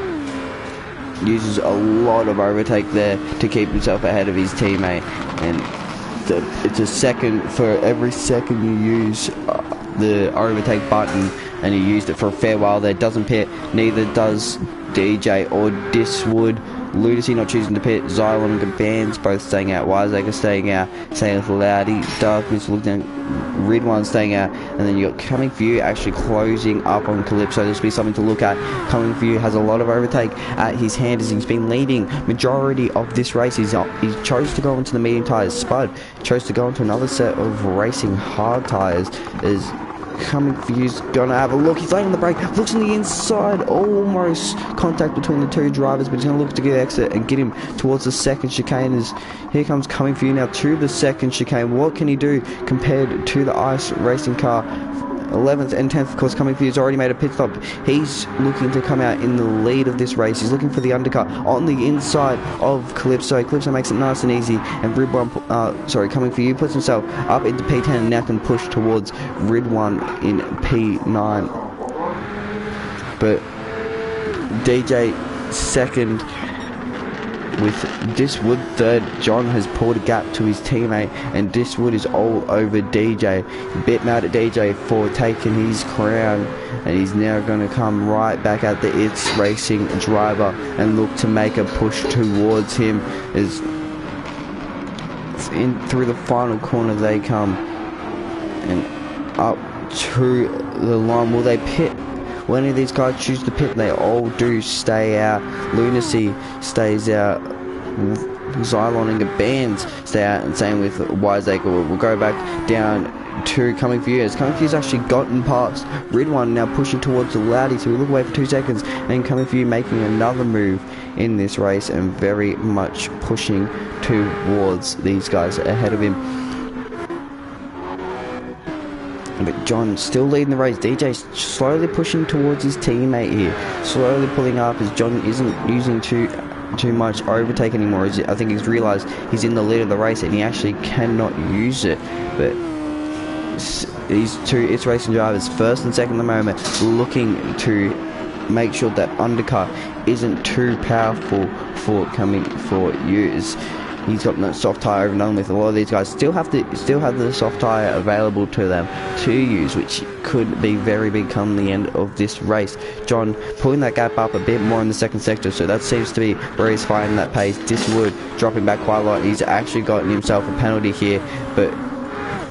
uses a lot of overtake there to keep himself ahead of his teammate, and it's a second for every second you use the overtake button, and he used it for a fair while there. Doesn't pit, neither does DJ or Diswood. Lunacy not choosing to pit, Xylon and Bands both staying out, Wiseacre staying out, same with Loudy, Darkness looking down, Red One staying out, and then you got Coming For You actually closing up on Calypso. This will be something to look at. Coming For You has a lot of overtake at his hand, as he's been leading majority of this race. He chose to go into the medium tyres. Spud chose to go into another set of racing hard tyres, as Coming For You's gonna have a look. He's laying on the brake, looks on the inside, almost contact between the two drivers, but he's gonna look to get exit and get him towards the second chicane. As here comes Coming For You now to the second chicane. What can he do compared to the ice racing car? 11th and 10th, of course. Coming For You's already made a pit stop. He's looking to come out in the lead of this race. He's looking for the undercut on the inside of Calypso. Calypso makes it nice and easy, and Red One, Coming For You puts himself up into P10 and now can push towards Red One in P9. But DJ second, with Diswood third. John has pulled a gap to his teammate, and Diswood is all over DJ. A bit mad at DJ for taking his crown, and he's now going to come right back at the It's Racing driver and look to make a push towards him. As in through the final corner they come, and up to the line. Will they pit? When any of these guys choose to pit, they all do stay out. Lunacy stays out. Xylon and Bands stay out, and same with Wiseacre. We'll go back down to Coming For You. As Coming For You's actually gotten past Red One, now pushing towards the Loudy, so we look away for 2 seconds, and Coming For You making another move in this race and very much pushing towards these guys ahead of him. But John still leading the race. DJ's slowly pushing towards his teammate here, slowly pulling up, as John isn't using too much overtake anymore. I think he's realised he's in the lead of the race and he actually cannot use it. But these two It's Racing drivers, first and second at the moment, looking to make sure that undercut isn't too powerful for Coming For You. He's got no soft tyre over and done with. A lot of these guys still have the soft tyre available to them to use, which could be very big come the end of this race. John pulling that gap up a bit more in the second sector, so that seems to be where he's finding that pace. Diswood dropping back quite a lot. He's actually gotten himself a penalty here, but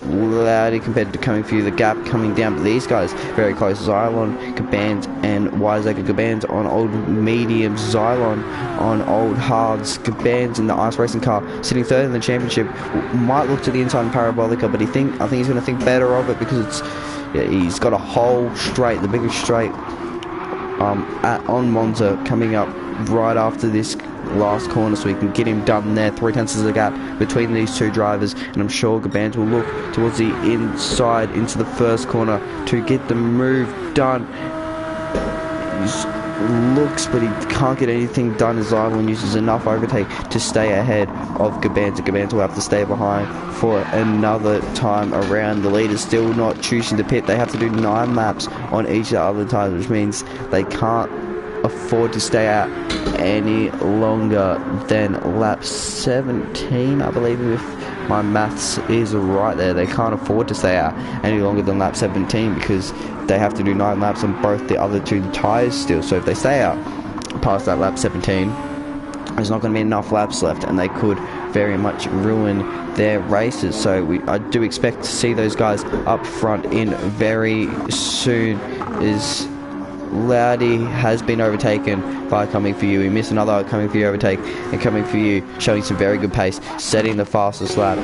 Loudy compared to coming through, the gap coming down, but these guys very close. Xylon, Gabans and Wiseacre. Gabans on old mediums, Xylon on old hards. Gabans in the ice racing car sitting third in the championship. Might look to the inside in Parabolica, but I think he's going to think better of it, because he's got a whole straight, the biggest straight on Monza coming up right after this last corner, so we can get him done there. 3/10 of the gap between these two drivers, and I'm sure Gabans will look towards the inside into the first corner to get the move done. He looks, but he can't get anything done as Xylon uses enough overtake to stay ahead of Gabans. Gabans will have to stay behind for another time around. The leaders still not choosing to pit. They have to do 9 laps on each of the other tires, which means they can't afford to stay out any longer than lap 17, I believe, if my maths is right there. They can't afford to stay out any longer than lap 17, because they have to do 9 laps on both the other 2 tyres still. So if they stay out past that lap 17, there's not going to be enough laps left, and they could very much ruin their races. So I do expect to see those guys up front in very soon. Is Loudy has been overtaken by Coming For You. He missed another Coming For You overtake, and Coming For You showing some very good pace, setting the fastest lap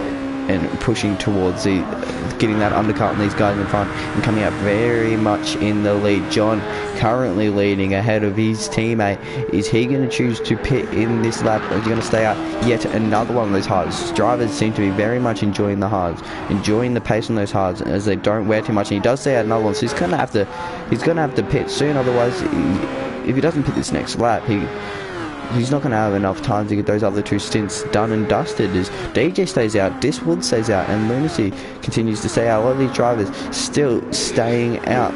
and pushing towards getting that undercut on these guys in front and coming out very much in the lead. John currently leading ahead of his teammate. Is he going to choose to pit in this lap, or is he going to stay out yet another one of those hards? Drivers seem to be very much enjoying the hards, enjoying the pace on those hards, as they don't wear too much, and he does stay out another one, so he's going to have to pit soon. Otherwise, if he doesn't pit this next lap, he's not going to have enough time to get those other 2 stints done and dusted. As DJ stays out, Diswood stays out, and Lunacy continues to stay out. A lot of these drivers still staying out.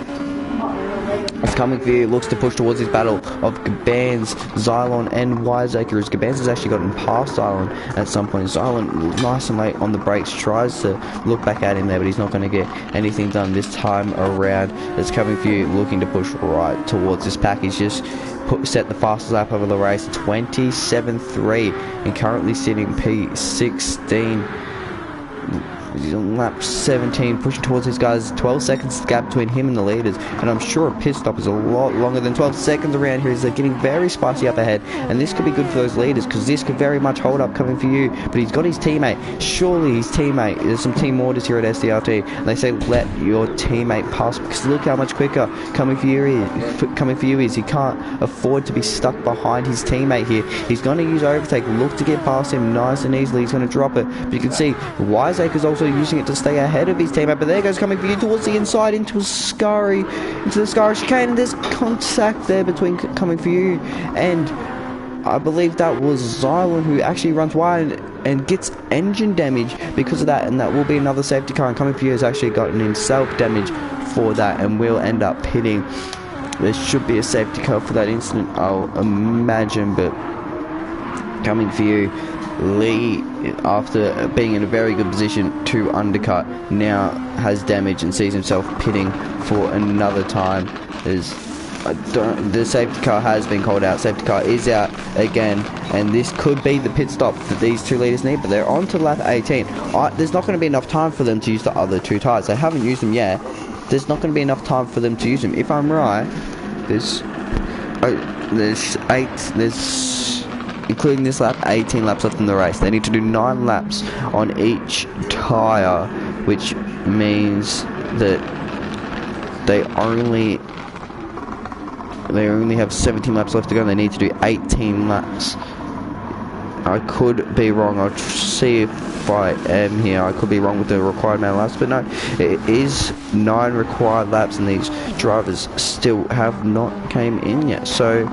As Coming For You looks to push towards his battle of Gabans, Xylon and Wiseacre, as Gabans has actually gotten past Xylon at some point. Xylon nice and late on the brakes, tries to look back at him there, but he's not going to get anything done this time around. As Coming For You looking to push right towards this pack. He's just set the fastest lap over the race, 27.3, and currently sitting P16. He's on lap 17, pushing towards these guys. 12 seconds gap between him and the leaders, and I'm sure a pit stop is a lot longer than 12 seconds around here, as they're getting very spicy up ahead, and this could be good for those leaders, because this could very much hold up Coming For You. But he's got his teammate, surely his teammate. There's some team orders here at SDRT, and they say let your teammate pass, because look how much quicker Coming For You is. He can't afford to be stuck behind his teammate here. He's going to use overtake, look to get past him nice and easily. He's going to drop it, but you can see Wiseacre's also using it to stay ahead of his teammate. But there goes Coming For You towards the inside into the Scari chicane, and there's contact there between Coming For You and I believe that was Xylon, who actually runs wide and gets engine damage because of that, and that will be another safety car, and Coming For You has actually gotten himself damage for that and will end up pitting. There should be a safety car for that incident, I'll imagine, but Coming For You, Lee, after being in a very good position to undercut, now has damage and sees himself pitting for another time. The safety car has been called out. Safety car is out again, and this could be the pit stop that these 2 leaders need, but they're on to lap 18. There's not going to be enough time for them to use the other 2 tyres. They haven't used them yet. There's not going to be enough time for them to use them. If I'm right, there's including this lap, 18 laps left in the race. They need to do 9 laps on each tyre, which means that they only have 17 laps left to go, and they need to do 18 laps. I could be wrong. I'll see if I am here. I could be wrong with the required amount of laps, but no, it is 9 required laps, and these drivers still have not came in yet. So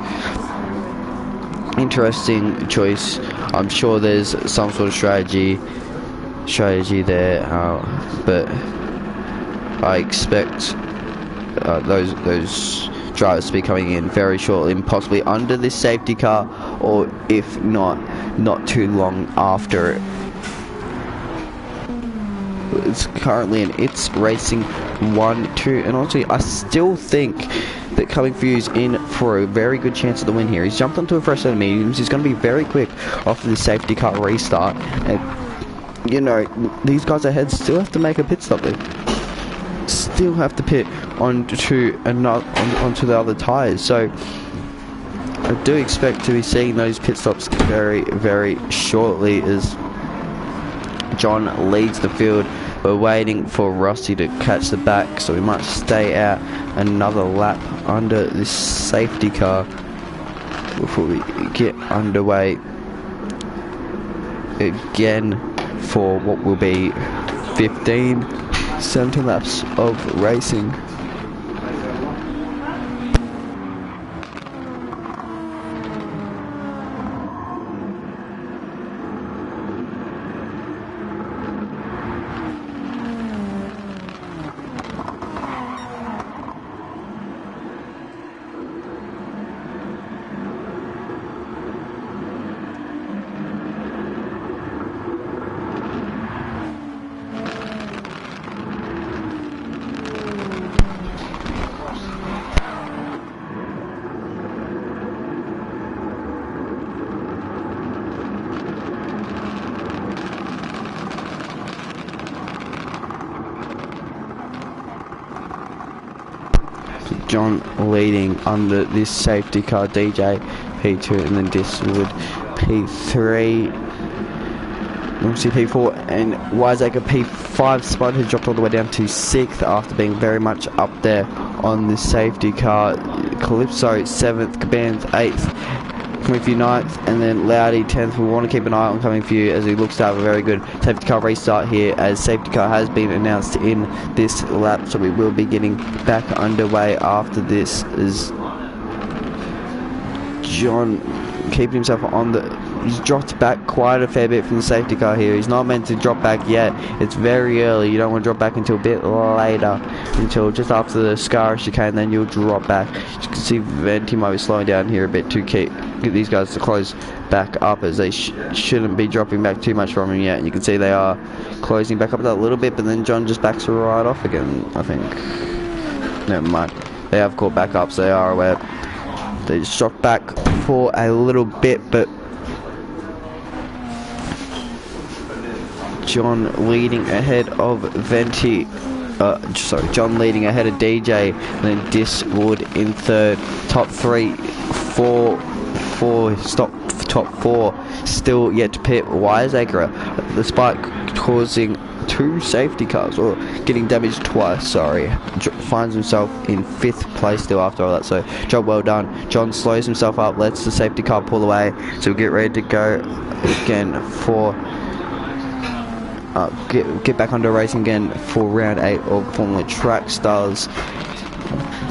interesting choice. I'm sure there's some sort of strategy there, but I expect those drivers to be coming in very shortly, and possibly under this safety car or if not too long after. It's currently in its racing 1-2, and honestly I still think that Coming for You's in for a very good chance of the win here. He's jumped onto a fresh set of mediums. He's going to be very quick after the safety car restart, and you know, these guys ahead still have to make a pit stop. They still have to pit onto the other tyres, so I do expect to be seeing those pit stops very, very shortly as John leads the field. We're waiting for Rossi to catch the back, so we might stay out another lap under this safety car before we get underway again for what will be 17 laps of racing. John leading under this safety car, DJ P2, and then Diswood P3, obviously P4, and Wiseacre P5. Spud has dropped all the way down to 6th after being very much up there on the safety car. Calypso 7th, Caban's 8th, Coming for You 9th, and then Loudy 10th. We want to keep an eye on Coming for You as he looks to have a very good safety car restart here, as safety car has been announced in this lap, so we will be getting back underway after this. Is John keeping himself on the... He's dropped back quite a fair bit from the safety car here. He's not meant to drop back yet. It's very early. You don't want to drop back until a bit later, until just after the Scar chicane, then you'll drop back. As you can see, Venti might be slowing down here a bit to get these guys to close back up, as they shouldn't be dropping back too much from him yet. And you can see they are closing back up that little bit, but then John just backs right off again, I think. Never mind. They have caught back up, so they are aware. They just dropped back for a little bit, but John leading ahead of Venti. John leading ahead of DJ, and then Diswood in 3rd. Top 3, 4, top 4 still yet to pit. Wiseacre, despite causing 2 safety cars, or getting damaged twice, sorry, finds himself in 5th place still after all that, so job well done. John slows himself up, lets the safety car pull away, so we'll get ready to go again for get back under racing again for round 8 of Formula Track Stars.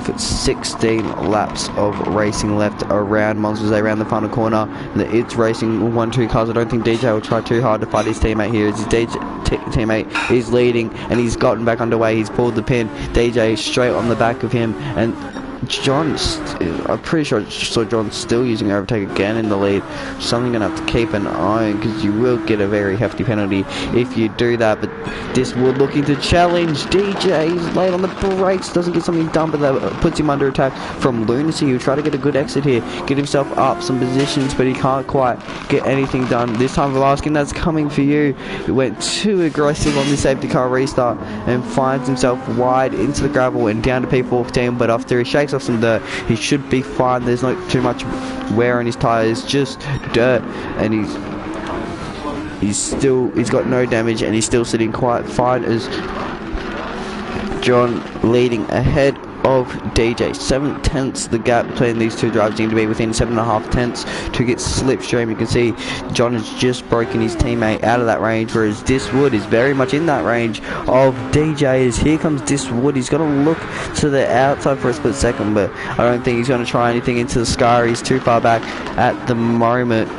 For 16 laps of racing left around Monsters around the final corner. It's racing 1-2 cars. I don't think DJ will try too hard to fight his teammate here, as his teammate is leading and he's gotten back underway. He's pulled the pin. DJ straight on the back of him, and I'm pretty sure I saw John still using overtake again in the lead. Something you're going to have to keep an eye on, because you will get a very hefty penalty if you do that. But Diswood looking to challenge DJ. He's late on the brakes, doesn't get something done, but that puts him under attack from Lunacy. He'll try to get a good exit here, get himself up some positions, but he can't quite get anything done. This time Velasquez, that's Coming for You. He went too aggressive on the safety car restart and finds himself wide into the gravel and down to P14, but after he shakes off some dirt, he should be fine. There's not too much wear on his tires, just dirt, and he's got no damage, and he's still sitting quite fine, as John leading ahead of DJ. 7 tenths the gap between these two drivers, seem to be within 7.5 tenths to get slipstream. You can see John has just broken his teammate out of that range, whereas Diswood is very much in that range of DJ. As here comes Diswood, he's going to look to the outside for a split second, but I don't think he's going to try anything into the scar. He's too far back at the moment.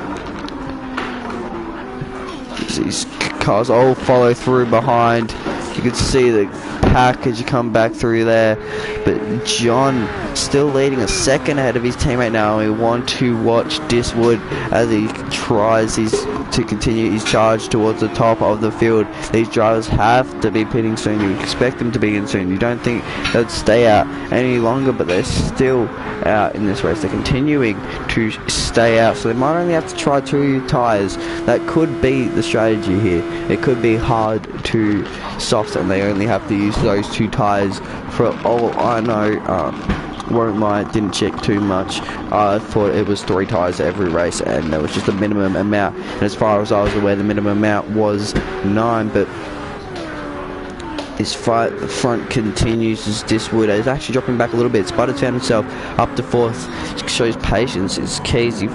These cars all follow through behind. You can see the pack as you come back through there, but John still leading a second ahead of his teammate now. We want to watch Diswood as he tries to continue his charge towards the top of the field. These drivers have to be pitting soon. You expect them to be in soon. You don't think they'd stay out any longer, but they're still out in this race. They're continuing to stay out, so they might only have to try 2 tyres. That could be the strategy here. It could be hard to soft, and they only have to use those 2 tyres. For all I know, won't lie, didn't check too much. I thought it was 3 tyres every race, and there was just a minimum amount, and as far as I was aware, the minimum amount was 9. But this fight at the front continues as Diswood is actually dropping back a little bit. Spud has found himself up to 4th. Shows patience is key. He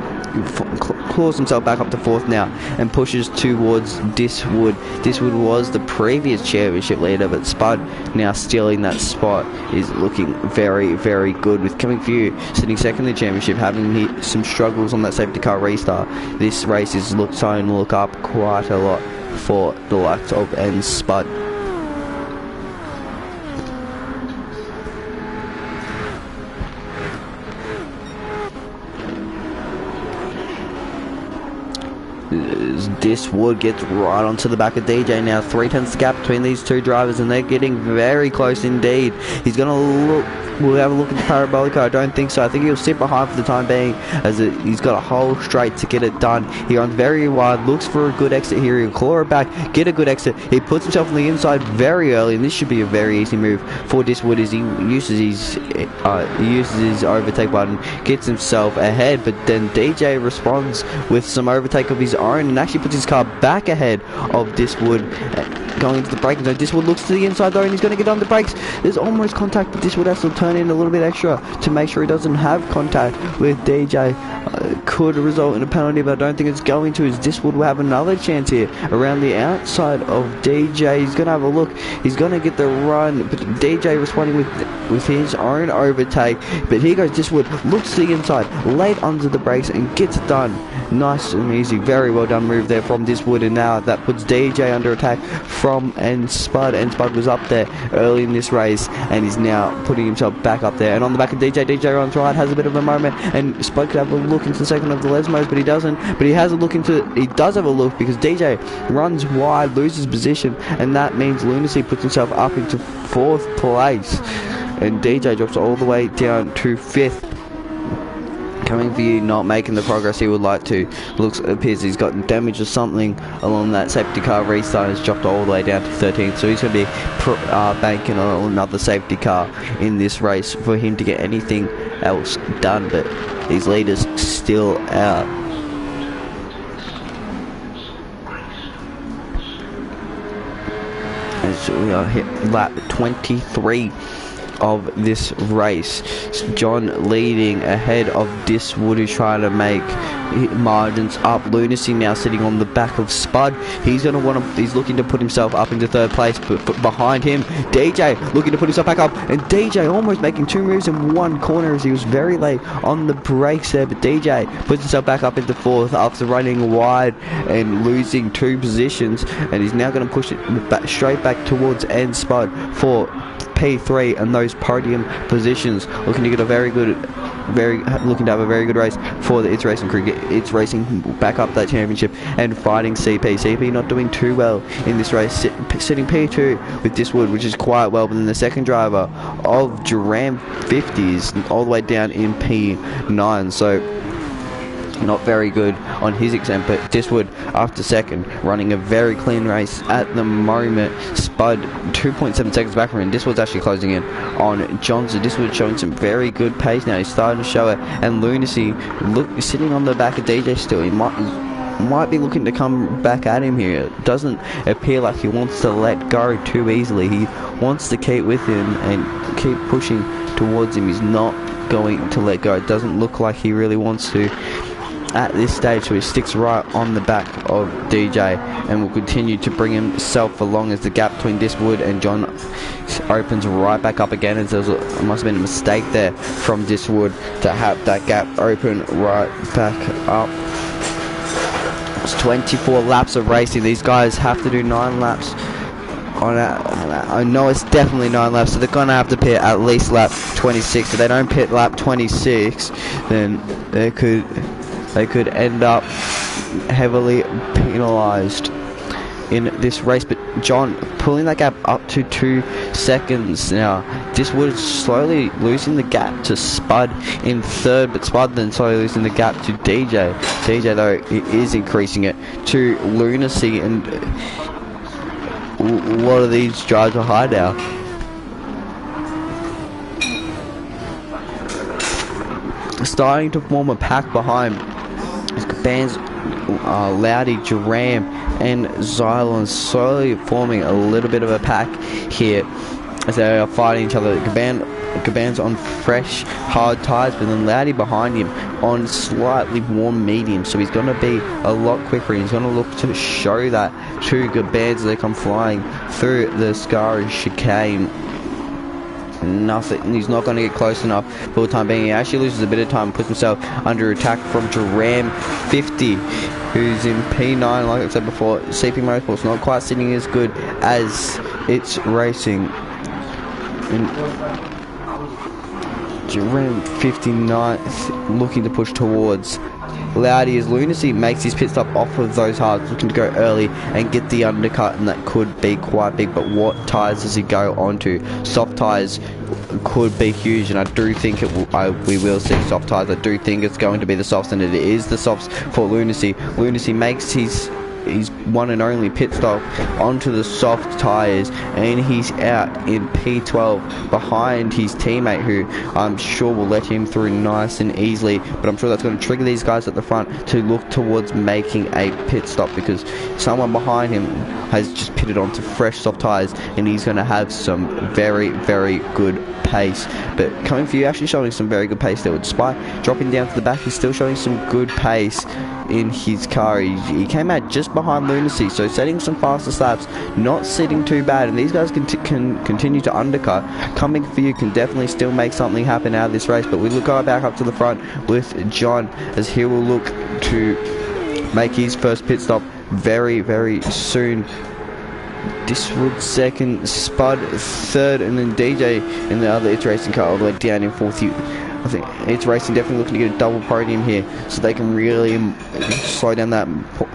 claws himself back up to 4th now and pushes towards Diswood. Diswood was the previous championship leader, but Spud now stealing that spot is looking very, very good, with Coming For You sitting second in the championship, having some struggles on that safety car restart. This race is starting to look up quite a lot for the likes of and Spud. Diswood gets right onto the back of DJ now. 3/10 the gap between these 2 drivers, and they're getting very close indeed. He's going to look. We'll have a look at the Parabolica. I don't think so. I think he'll sit behind for the time being, as he's got a whole straight to get it done. He runs very wide, looks for a good exit here. He'll claw it back, get a good exit. He puts himself on the inside very early, and this should be a very easy move for Diswood as he uses his overtake button, gets himself ahead. But then DJ responds with some overtake of his own and actually puts his car back ahead of Diswood. Going into the braking zone, Diswood looks to the inside though, and he's going to get on the brakes. There's almost contact, but Diswood has to turn in a little bit extra to make sure he doesn't have contact with DJ. Could result in a penalty, but I don't think it's going to, as Diswood will have another chance here around the outside of DJ. He's going to have a look. He's going to get the run, but DJ responding with his own overtake. But here goes Diswood, looks to the inside, late under the brakes, and gets it done. Nice and easy, very well done move there from Diswood, and now that puts DJ under attack from Spud. And Spud was up there early in this race and is now putting himself back up there. And on the back of DJ, DJ runs right, has a bit of a moment, and Spud could have a look into the second of the Lesmos, but he doesn't. But he does have a look, because DJ runs wide, loses position, and that means Lunacy puts himself up into 4th place, and DJ drops all the way down to 5th. Coming For You not making the progress he would like to. Appears he's got damage or something along that safety car restart, has dropped all the way down to 13th, so he's going to be banking on another safety car in this race for him to get anything else done. But his leader's still out. As we are hit lap 23 of this race. John leading ahead of Diswood, who's trying to make margins up. Lunacy now sitting on the back of Spud. He's looking to put himself up into 3rd place, but behind him DJ looking to put himself back up, and DJ almost making 2 moves in 1 corner as he was very late on the brakes there. But DJ puts himself back up into 4th after running wide and losing 2 positions, and he's now going to push it straight back towards Spud for P3 and those podium positions. Looking to get a looking to have a very good race for the It's Racing crew. It's Racing back up that championship and fighting CP. CP not doing too well in this race, sitting P2 with Diswood, which is quite well, but then the second driver of Duran 50 is all the way down in P9, so not very good on his extent. But Diswood after second, running a very clean race at the moment. Spud 2.7 seconds back from him. Diswood's actually closing in on Johnson. Diswood showing some very good pace now. He's starting to show it, and Lunacy sitting on the back of DJ still. He might be looking to come back at him here. It doesn't appear like he wants to let go too easily. He wants to keep with him and keep pushing towards him. He's not going to let go. It doesn't look like he really wants to at this stage, so he sticks right on the back of DJ and will continue to bring himself along as the gap between Diswood and John opens right back up again, as there must have been a mistake there from Diswood to have that gap open right back up. It's 24 laps of racing. These guys have to do 9 laps I know it's definitely 9 laps, so they're gonna have to pit at least lap 26. If they don't pit lap 26, then they could end up heavily penalised in this race. But John pulling that gap up to 2 seconds now. This was slowly losing the gap to Spud in third, but Spud then slowly losing the gap to DJ. DJ though is increasing it to Lunacy, and a lot of these drives are high now. Starting to form a pack behind bands, Loudy, Duram and Xylon slowly forming a little bit of a pack here as they are fighting each other. Caban's on fresh hard tyres, but then Loudy behind him on slightly warm medium, so he's going to be a lot quicker, and he's going to look to show that to Caban as they come flying through the Scary chicane. Nothing, he's not going to get close enough for the time being. He actually loses a bit of time and puts himself under attack from Duram 50, who's in P9. Like I said before, CP Motorsport's not quite sitting as good as it's racing. And Duram 59th, looking to push towards Loudy as Lunacy makes his pit stop off of those hards, looking to go early and get the undercut, and that could be quite big. But what tyres does he go onto? Soft tyres could be huge, and I do think we will see soft tyres. I do think it's going to be the softs, and it is the softs for Lunacy. Lunacy makes his one and only pit stop onto the soft tyres, and he's out in P12 behind his teammate, who I'm sure will let him through nice and easily. But I'm sure that's going to trigger these guys at the front to look towards making a pit stop, because someone behind him has just pitted onto fresh soft tyres, and he's going to have some very, very good pace. But coming for you, actually showing some very good pace there. Despite dropping down to the back, he's still showing some good pace in his car. He came out just behind Lunacy, so setting some faster laps, not sitting too bad, and these guys can continue to undercut. Coming for you can definitely still make something happen out of this race. But we look back up to the front with John, as he will look to make his first pit stop very, very soon. Diswood second, Spud third, and then DJ in the other It's Racing car all the way down in fourth. I think It's Racing definitely looking to get a double podium here, so they can really slow down that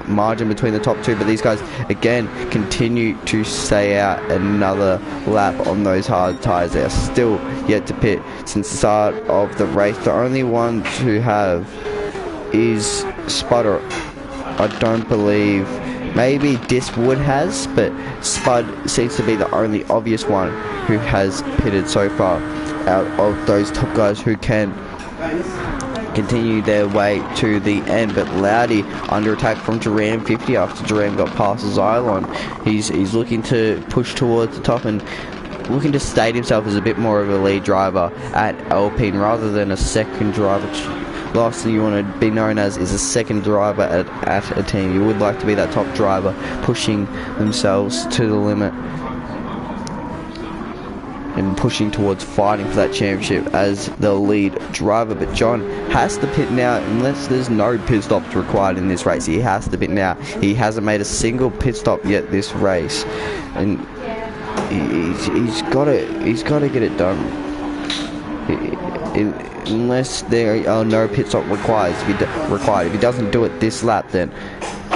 margin between the top two. But these guys again continue to stay out another lap on those hard tyres. They are still yet to pit since the start of the race. The only ones who have is Spudder. I don't believe. Maybe Diswood has, but Spud seems to be the only obvious one who has pitted so far out of those top guys who can continue their way to the end. But Loudy under attack from Duram 50 after Duram got past Xylon. He's looking to push towards the top and looking to state himself as a bit more of a lead driver at Alpine rather than a second driver. Last thing you want to be known as is a second driver at a team. You would like to be that top driver pushing themselves to the limit and pushing towards fighting for that championship as the lead driver. But John has to pit now, unless there's no pit stops required in this race. He has to pit now. He hasn't made a single pit stop yet this race, and he's got to get it done. Unless there are no pit stop required. If he doesn't do it this lap, then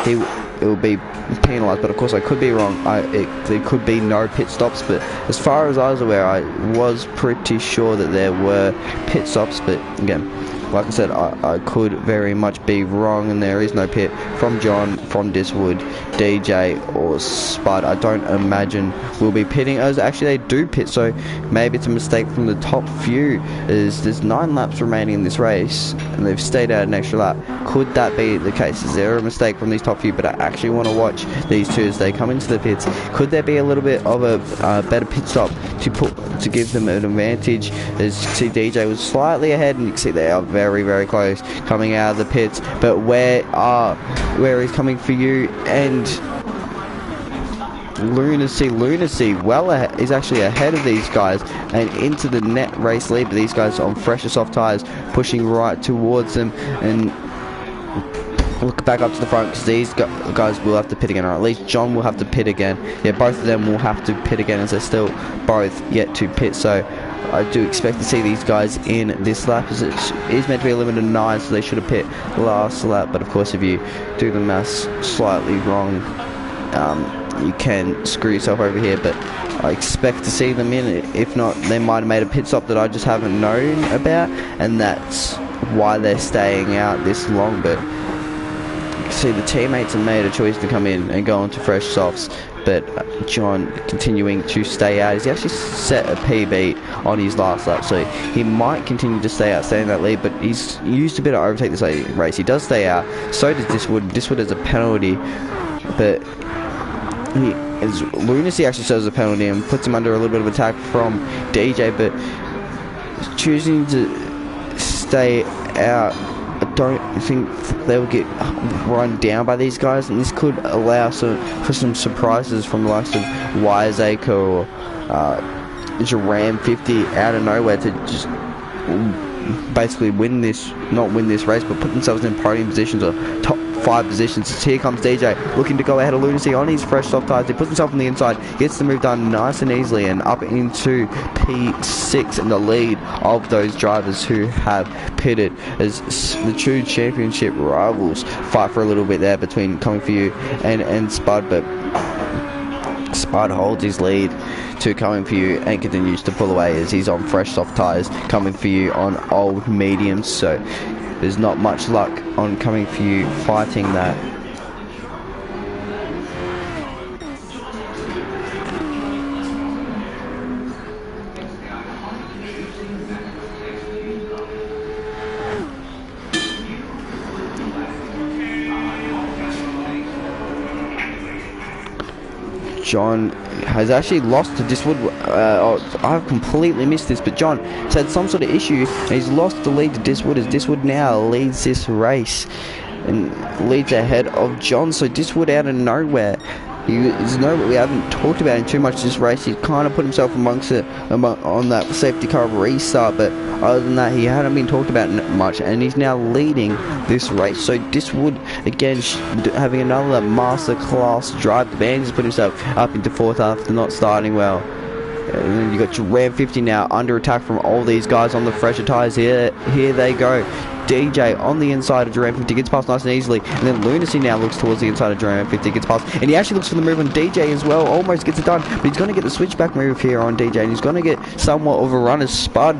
it will be penalised. But of course I could be wrong. There could be no pit stops, but as far as I was aware, I was pretty sure that there were pit stops. But again, like I said, I could very much be wrong, and there is no pit from John, from Diswood, DJ or Spud. I don't imagine we'll be pitting. Actually, they do pit, so maybe it's a mistake from the top few. There's 9 laps remaining in this race, and they've stayed out an extra lap. Could that be the case? Is there a mistake from these top few? But I actually want to watch these two as they come into the pits. Could there be a little bit of a better pit stop to give them an advantage? As you see, DJ was slightly ahead, and you can see they are very, very close coming out of the pits. But where is coming for you? And Lunacy well ahead, is actually ahead of these guys and into the net race lead. But these guys on fresher soft tyres pushing right towards them, and look back up to the front, because these guys will have to pit again, or at least John will have to pit again. Yeah, both of them will have to pit again, as they're still both yet to pit. So I do expect to see these guys in this lap, as it is meant to be a limit of 9, so they should have pit last lap. But of course, if you do the maths slightly wrong, you can screw yourself over here. But I expect to see them in. If not, they might have made a pit stop that I just haven't known about, and that's why they're staying out this long. But you can see the teammates have made a choice to come in and go on to fresh softs, but John continuing to stay out. He's actually set a PB on his last lap, so he might continue to stay out, stay in that lead, but he's used a bit of overtake this race. He does stay out, so does Diswood. Diswood has a penalty, but Lunacy actually serves a penalty and puts him under a little bit of attack from DJ, but choosing to stay out, I don't think they'll get run down by these guys, and this could allow for some surprises from the likes of Wiseacre or Jaram 50 out of nowhere to just basically not win this race, but put themselves in podium positions or top 5 positions. So here comes DJ looking to go ahead of Lunacy on his fresh soft tyres. He puts himself on the inside, gets the move done nice and easily, and up into P6 in the lead of those drivers who have pitted, as the two championship rivals fight for a little bit there between Coming For You and Spud. But Spud holds his lead to Coming For You and continues to pull away as he's on fresh soft tyres, Coming For You on old mediums. So there's not much luck on Coming For You fighting that. John has actually lost to Diswood. I've completely missed this, but John has had some sort of issue and he's lost the lead to Diswood, as Diswood now leads this race and leads ahead of John. So Diswood out of nowhere, there's no, we haven't talked about him too much this race. He kind of put himself amongst it on that safety car restart, but other than that he hadn't been talked about much, and he's now leading this race. So Diswood again having another masterclass drive. The band has put himself up into 4th after not starting well. And then you got your Ram 50 now under attack from all these guys on the fresher tyres. Here they go. DJ on the inside of Ram 50 gets past nice and easily, and then Lunacy now looks towards the inside of Ram 50, gets past, and he actually looks for the move on DJ as well, almost gets it done, but he's going to get the switchback move here on DJ, and he's going to get somewhat of a run as Spud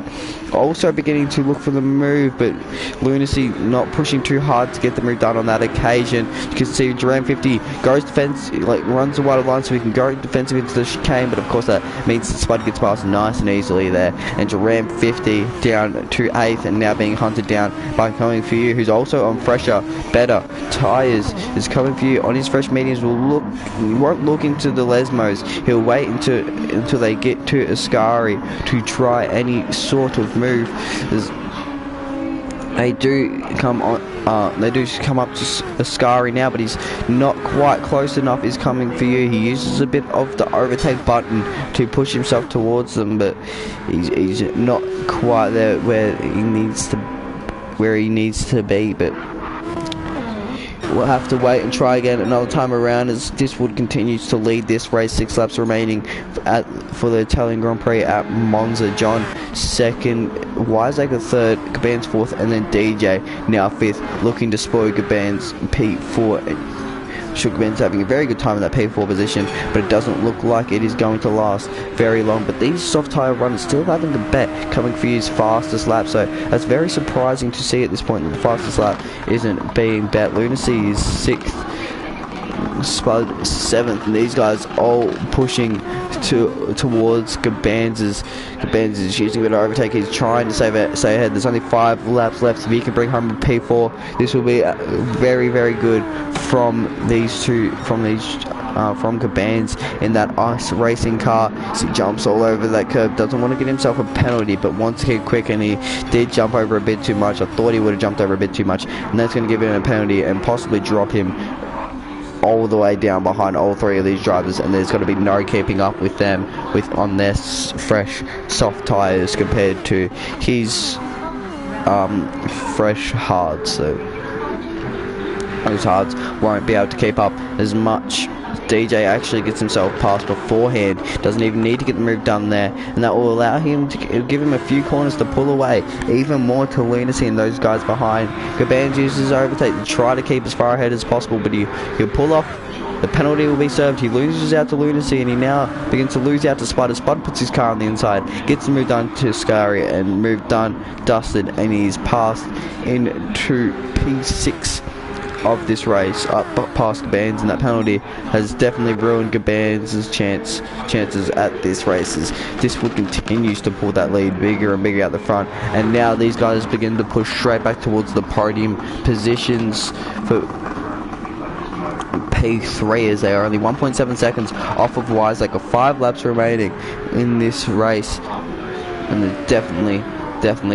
also beginning to look for the move, but Lunacy not pushing too hard to get the move done on that occasion. You can see Ram 50 goes defensive, runs the wide line so he can go defensive into the chicane, but of course that means that Spud gets past nice and easily there, and Ram 50 down to 8th and now being hunted down by Coming For You, who's also on fresher, better tyres. Is Coming For You on his fresh mediums he won't look into the Lesmos. He'll wait until they get to Ascari to try any sort of move. They do come up to Ascari now, but he's not quite close enough. Is Coming For You. He uses a bit of the overtake button to push himself towards them, but he's not quite there where he needs to be. But we'll have to wait and try again another time around, as Diswood continues to lead this race. 6 laps remaining for the Italian Grand Prix at Monza. John 2nd, Wiseacre 3rd, Caban's 4th, and then DJ now 5th, looking to spoil Caban's P4. Caban's having a very good time in that P4 position, but it doesn't look like it is going to last very long. But these soft tyre runners still having to bet Coming For You's fastest lap, so that's very surprising to see at this point that the fastest lap isn't being bet. Lunacy is 6th, Spud 7th, and these guys all pushing towards Caban's. Caban's is using a bit of overtake. He's trying to stay ahead. There's only 5 laps left. If he can bring home a P4, this will be very, very good from these two, from Caban's in that ice racing car. So he jumps all over that curb, doesn't want to get himself a penalty, but wants to get quick, and he did jump over a bit too much. I thought he would have jumped over a bit too much, and that's going to give him a penalty and possibly drop him all the way down behind all 3 of these drivers, and there's going to be no keeping up with them on their fresh soft tyres compared to his fresh hard. So Those hards won't be able to keep up as much. DJ actually gets himself past beforehand, doesn't even need to get the move done there, and that will allow him to give him a few corners to pull away even more to Lunacy and those guys behind. Gaban's uses his overtake to try to keep as far ahead as possible, but he'll pull off. The penalty will be served. He loses out to Lunacy, and he now begins to lose out to Spider. Spider puts his car on the inside, gets the move done to Scary, and move done, dusted, and he's passed into P6 of this race, up past Gaban's, and that penalty has definitely ruined Gaban's chances at this race. This would continues to pull that lead bigger and bigger out the front, and now these guys begin to push straight back towards the podium positions for P3, as they are only 1.7 seconds off of Wiseacre. 5 laps remaining in this race, and they're definitely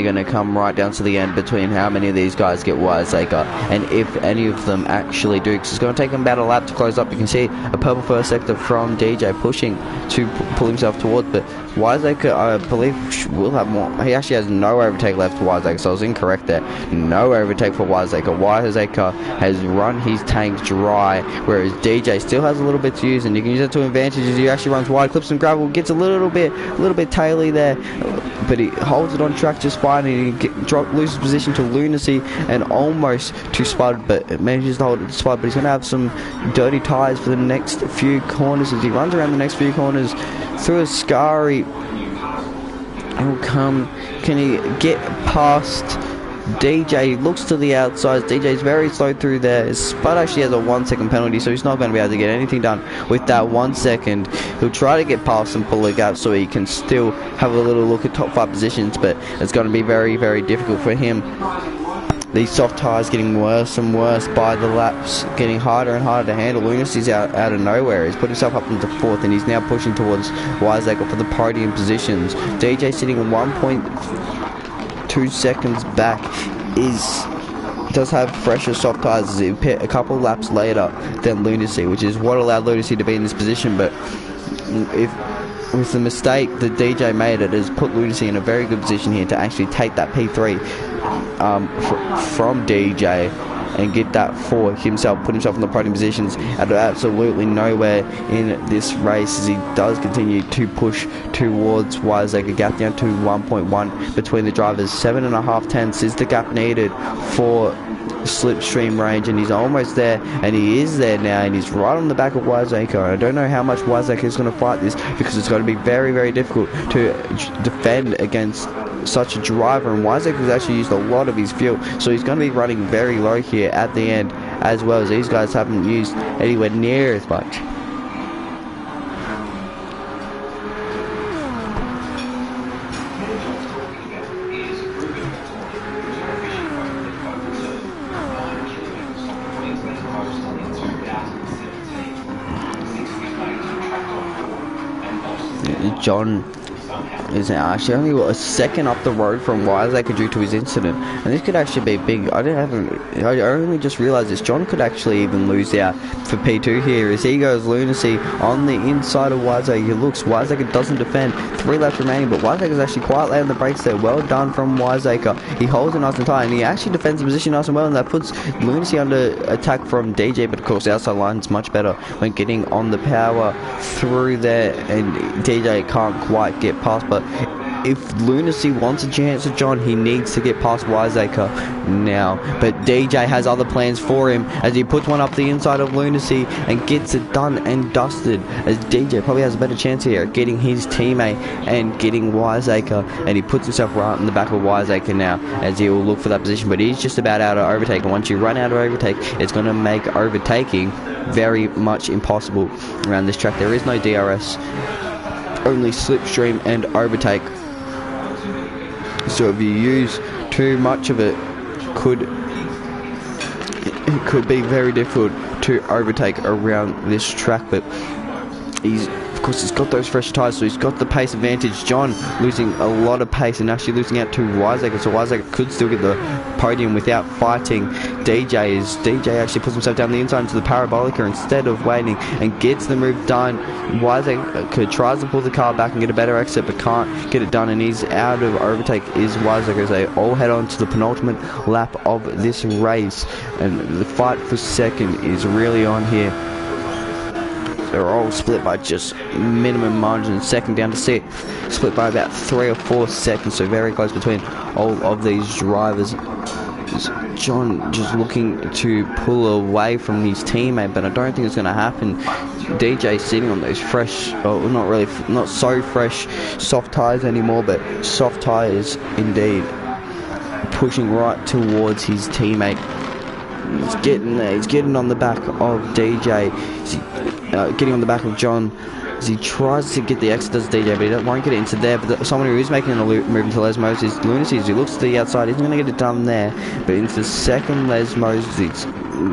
going to come right down to the end between how many of these guys get Wiseacre and if any of them actually do, because it's going to take them about a lap to close up. You can see a purple first sector from DJ pushing to pull himself towards, but Wiseacre, I believe, will have more. He actually has no overtake left for Wiseacre, so I was incorrect there. No overtake for Wiseacre. Wiseacre has run his tank dry, whereas DJ still has a little bit to use, and you can use that to advantage as he actually runs wide, clips some gravel, gets a little bit taily there, but he holds it on track just fine, and he loses position to Lunacy and almost to Spud, but manages to hold it to Spud. But he's going to have some dirty tyres for the next few corners as he runs around the next few corners through a Scary. Can he get past DJ? He looks to the outside. DJ's very slow through there. Spud actually has a 1 second penalty, so he's not going to be able to get anything done with that 1 second. He'll try to get past and pull a gap so he can still have a little look at top 5 positions, but it's going to be very, very difficult for him. These soft tyres getting worse and worse by the laps, getting harder and harder to handle. Lunacy's out of nowhere. He's put himself up into 4th, and he's now pushing towards Wiseacre for the podium positions. DJ sitting 1.2 seconds back does have fresher soft tyres as he pit a couple laps later than Lunacy, which is what allowed Lunacy to be in this position. But with the mistake that DJ made, it has put Lunacy in a very good position here to actually take that P3 from DJ and get that for himself, put himself in the podium positions out of absolutely nowhere in this race, as he does continue to push towards Wiseacre. Gap down to 1.1 between the drivers. 7.5 tenths is the gap needed for slipstream range, and he's almost there, and he is there now, and he's right on the back of Wiseacre. I don't know how much Wiseacre is going to fight this, because it's going to be very, very difficult to defend against such a driver, and Wiseacre has actually used a lot of his fuel, so he's going to be running very low here at the end, as well as these guys haven't used anywhere near as much. John is actually only a second up the road from Wiseacre due to his incident, and this could actually be big. I only just realised this. John could actually even lose out for P2 here as he goes Lunacy on the inside of Wiseacre. He looks, Wiseacre doesn't defend. 3 laps remaining, but Wiseacre's actually quite late on the brakes there. Well done from Wiseacre. He holds it nice and tight, and he actually defends the position nice and well, and that puts Lunacy under attack from DJ, but of course the outside line's much better when getting on the power through there, and DJ can't quite get past. But if Lunacy wants a chance at John, he needs to get past Wiseacre now. But DJ has other plans for him as he puts one up the inside of Lunacy and gets it done and dusted, as DJ probably has a better chance here at getting his teammate and getting Wiseacre, and he puts himself right in the back of Wiseacre now as he will look for that position. But he's just about out of overtake, and once you run out of overtake, it's going to make overtaking very much impossible around this track. There is no DRS, only slipstream and overtake, so if you use too much of it, it could be very difficult to overtake around this track. But he's course, he's got those fresh tyres, so he's got the pace advantage. John losing a lot of pace and actually losing out to Wiseacre, so Wiseacre could still get the podium without fighting DJ, as DJ actually puts himself down the inside into the Parabolica instead of waiting and gets the move done. Wiseacre tries to pull the car back and get a better exit, but can't get it done, and he's out of overtake is Wiseacre, as they all head on to the penultimate lap of this race, and the fight for second is really on here. They're all split by just minimum margin. Second down to sixth, split by about 3 or 4 seconds, so very close between all of these drivers. John just looking to pull away from his teammate, but I don't think it's going to happen. DJ sitting on those fresh, not so fresh soft tyres anymore, but soft tyres indeed, pushing right towards his teammate. He's getting there. He's getting on the back of DJ. Getting on the back of John as he tries to get the exit, does DJ, but he won't get it into there. But someone who is making a move into Lesmos is Lunacy, who looks to the outside. He's going to get it done there, but into the second Lesmos. It's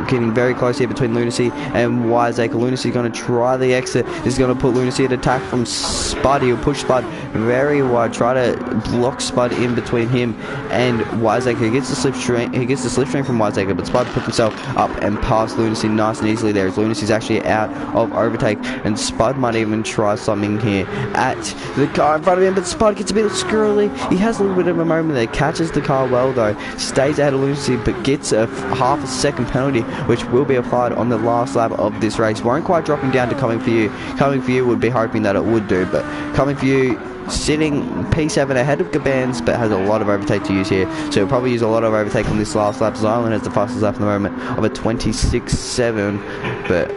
getting very close here between Lunacy and Wiseacre. Lunacy going to try the exit. This is going to put Lunacy at attack from Spud. He'll push Spud very wide, try to block Spud in between him and Wiseacre. He gets the slipstream from Wiseacre, but Spud puts himself up and past Lunacy nice and easily there, as Lunacy's actually out of overtake, and Spud might even try something here at the car in front of him, but Spud gets a bit squirrely. He has a little bit of a moment there, catches the car well though, stays out of Lunacy, but gets a half a second penalty, which will be applied on the last lap of this race. Won't quite drop him down to Coming For You. Coming For You would be hoping that it would do, but Coming For You sitting P7 ahead of Gabans, but has a lot of overtake to use here, so he'll probably use a lot of overtake on this last lap. Zylan has the fastest lap at the moment of a 26.7, but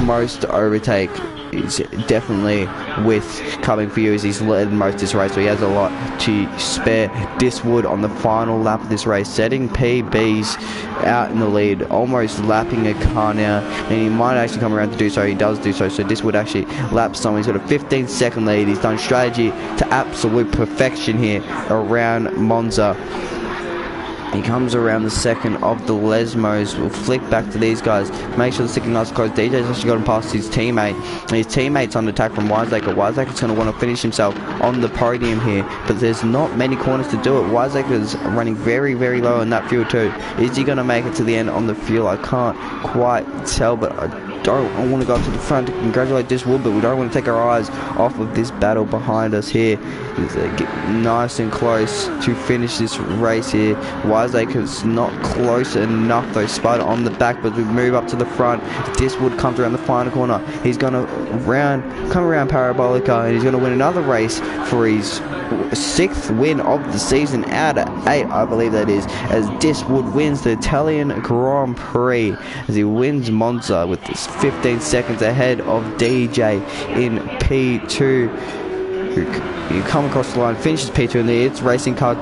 most overtake is definitely with Coming For You, as he's led most of this race, so he has a lot to spare. Diswood on the final lap of this race, setting PBs out in the lead, almost lapping a car now, and he might actually come around to do so. He does do so, so Diswood actually laps someone. He's got a 15-second lead. He's done strategy to absolute perfection here around Monza. He comes around the second of the Lesmos. We'll flick back to these guys. Make sure they're sticking nice and close. DJ's actually got him past his teammate. His teammate's on attack from Wiseacre. Wiseacre's going to want to finish himself on the podium here, but there's not many corners to do it. Wiseacre's running very, very low in that fuel too. Is he going to make it to the end on the fuel? I can't quite tell, but I want to go up to the front to congratulate Diswood, but we don't want to take our eyes off of this battle behind us here. Get nice and close to finish this race here. Wiseacre's not close enough though. Spud on the back, but we move up to the front. Diswood comes around the final corner. He's going to come around Parabolica, and he's going to win another race for his 6th win of the season out of 8, I believe that is, as Diswood wins the Italian Grand Prix, as he wins Monza with this 15 seconds ahead of DJ in P2. You come across the line, finishes P2 in the It's Racing car,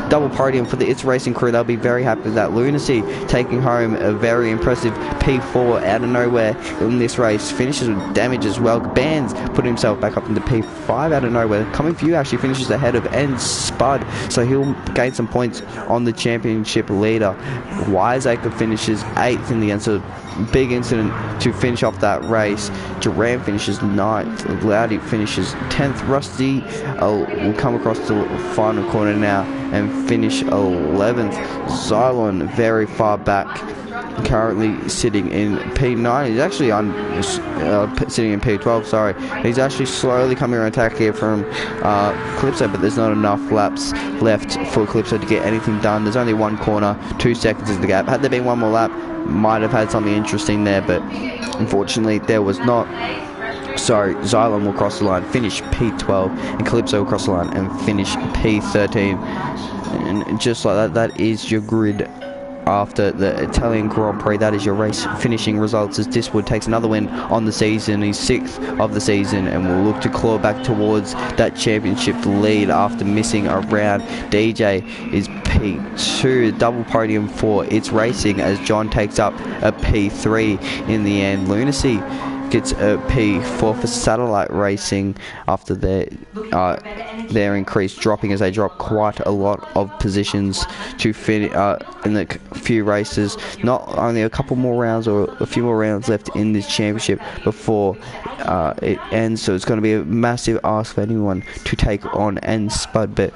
double podium for the It's Racing crew. They'll be very happy with that. Lunacy taking home a very impressive P4 out of nowhere in this race, finishes with damage as well. Bands put himself back up into P5 out of nowhere. Coming For You actually finishes ahead of Spud, so he'll gain some points on the championship leader. Wiseacre finishes 8th in the end, so big incident to finish off that race. Duran finishes 9th. Loudy finishes 10th. Rusty will come across the final corner now and finish 11th. Xylon very far back, currently sitting in P9. He's actually sitting in P12, sorry. He's actually slowly coming around attack here from Calypso, but there's not enough laps left for Calypso to get anything done. There's only one corner, 2 seconds is the gap. Had there been one more lap, might have had something interesting there, but unfortunately there was not. So Xylon will cross the line, finish P12, and Calypso will cross the line and finish P13. And just like that, that is your grid after the Italian Grand Prix. That is your race finishing results, as Diswood takes another win on the season. He's 6th of the season and will look to claw back towards that championship lead after missing a round. DJ is P2, double podium for It's Racing, as John takes up a P3 in the end. Lunacy gets a P4 for Satellite Racing after their increase dropping, as they drop quite a lot of positions to finish in the few races. Not only a couple more rounds or a few more rounds left in this championship before it ends, so it's going to be a massive ask for anyone to take on and Spud, but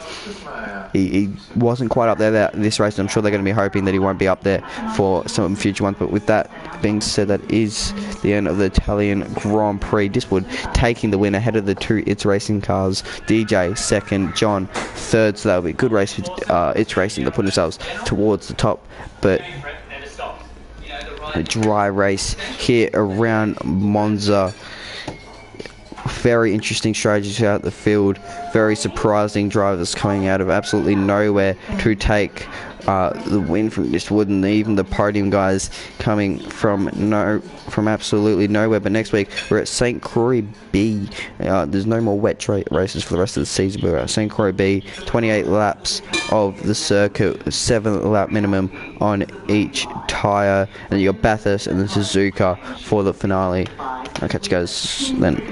he wasn't quite up there this race. I'm sure they're going to be hoping that he won't be up there for some future ones. But with that being said, that is the end of the Italian Grand Prix. Diswood taking the win ahead of the two It's Racing cars. DJ second, John third. So that'll be a good race for It's Racing. They're putting themselves towards the top. But a dry race here around Monza. Very interesting strategies throughout the field. Very surprising drivers coming out of absolutely nowhere to take the win from Diswood, and even the podium guys coming from absolutely nowhere. But next week we're at St. Croix B. There's no more wet races for the rest of the season, but we're at St. Croix B. 28 laps of the circuit, 7 lap minimum on each tyre, and you got Bathurst and the Suzuka for the finale. I'll catch you guys then.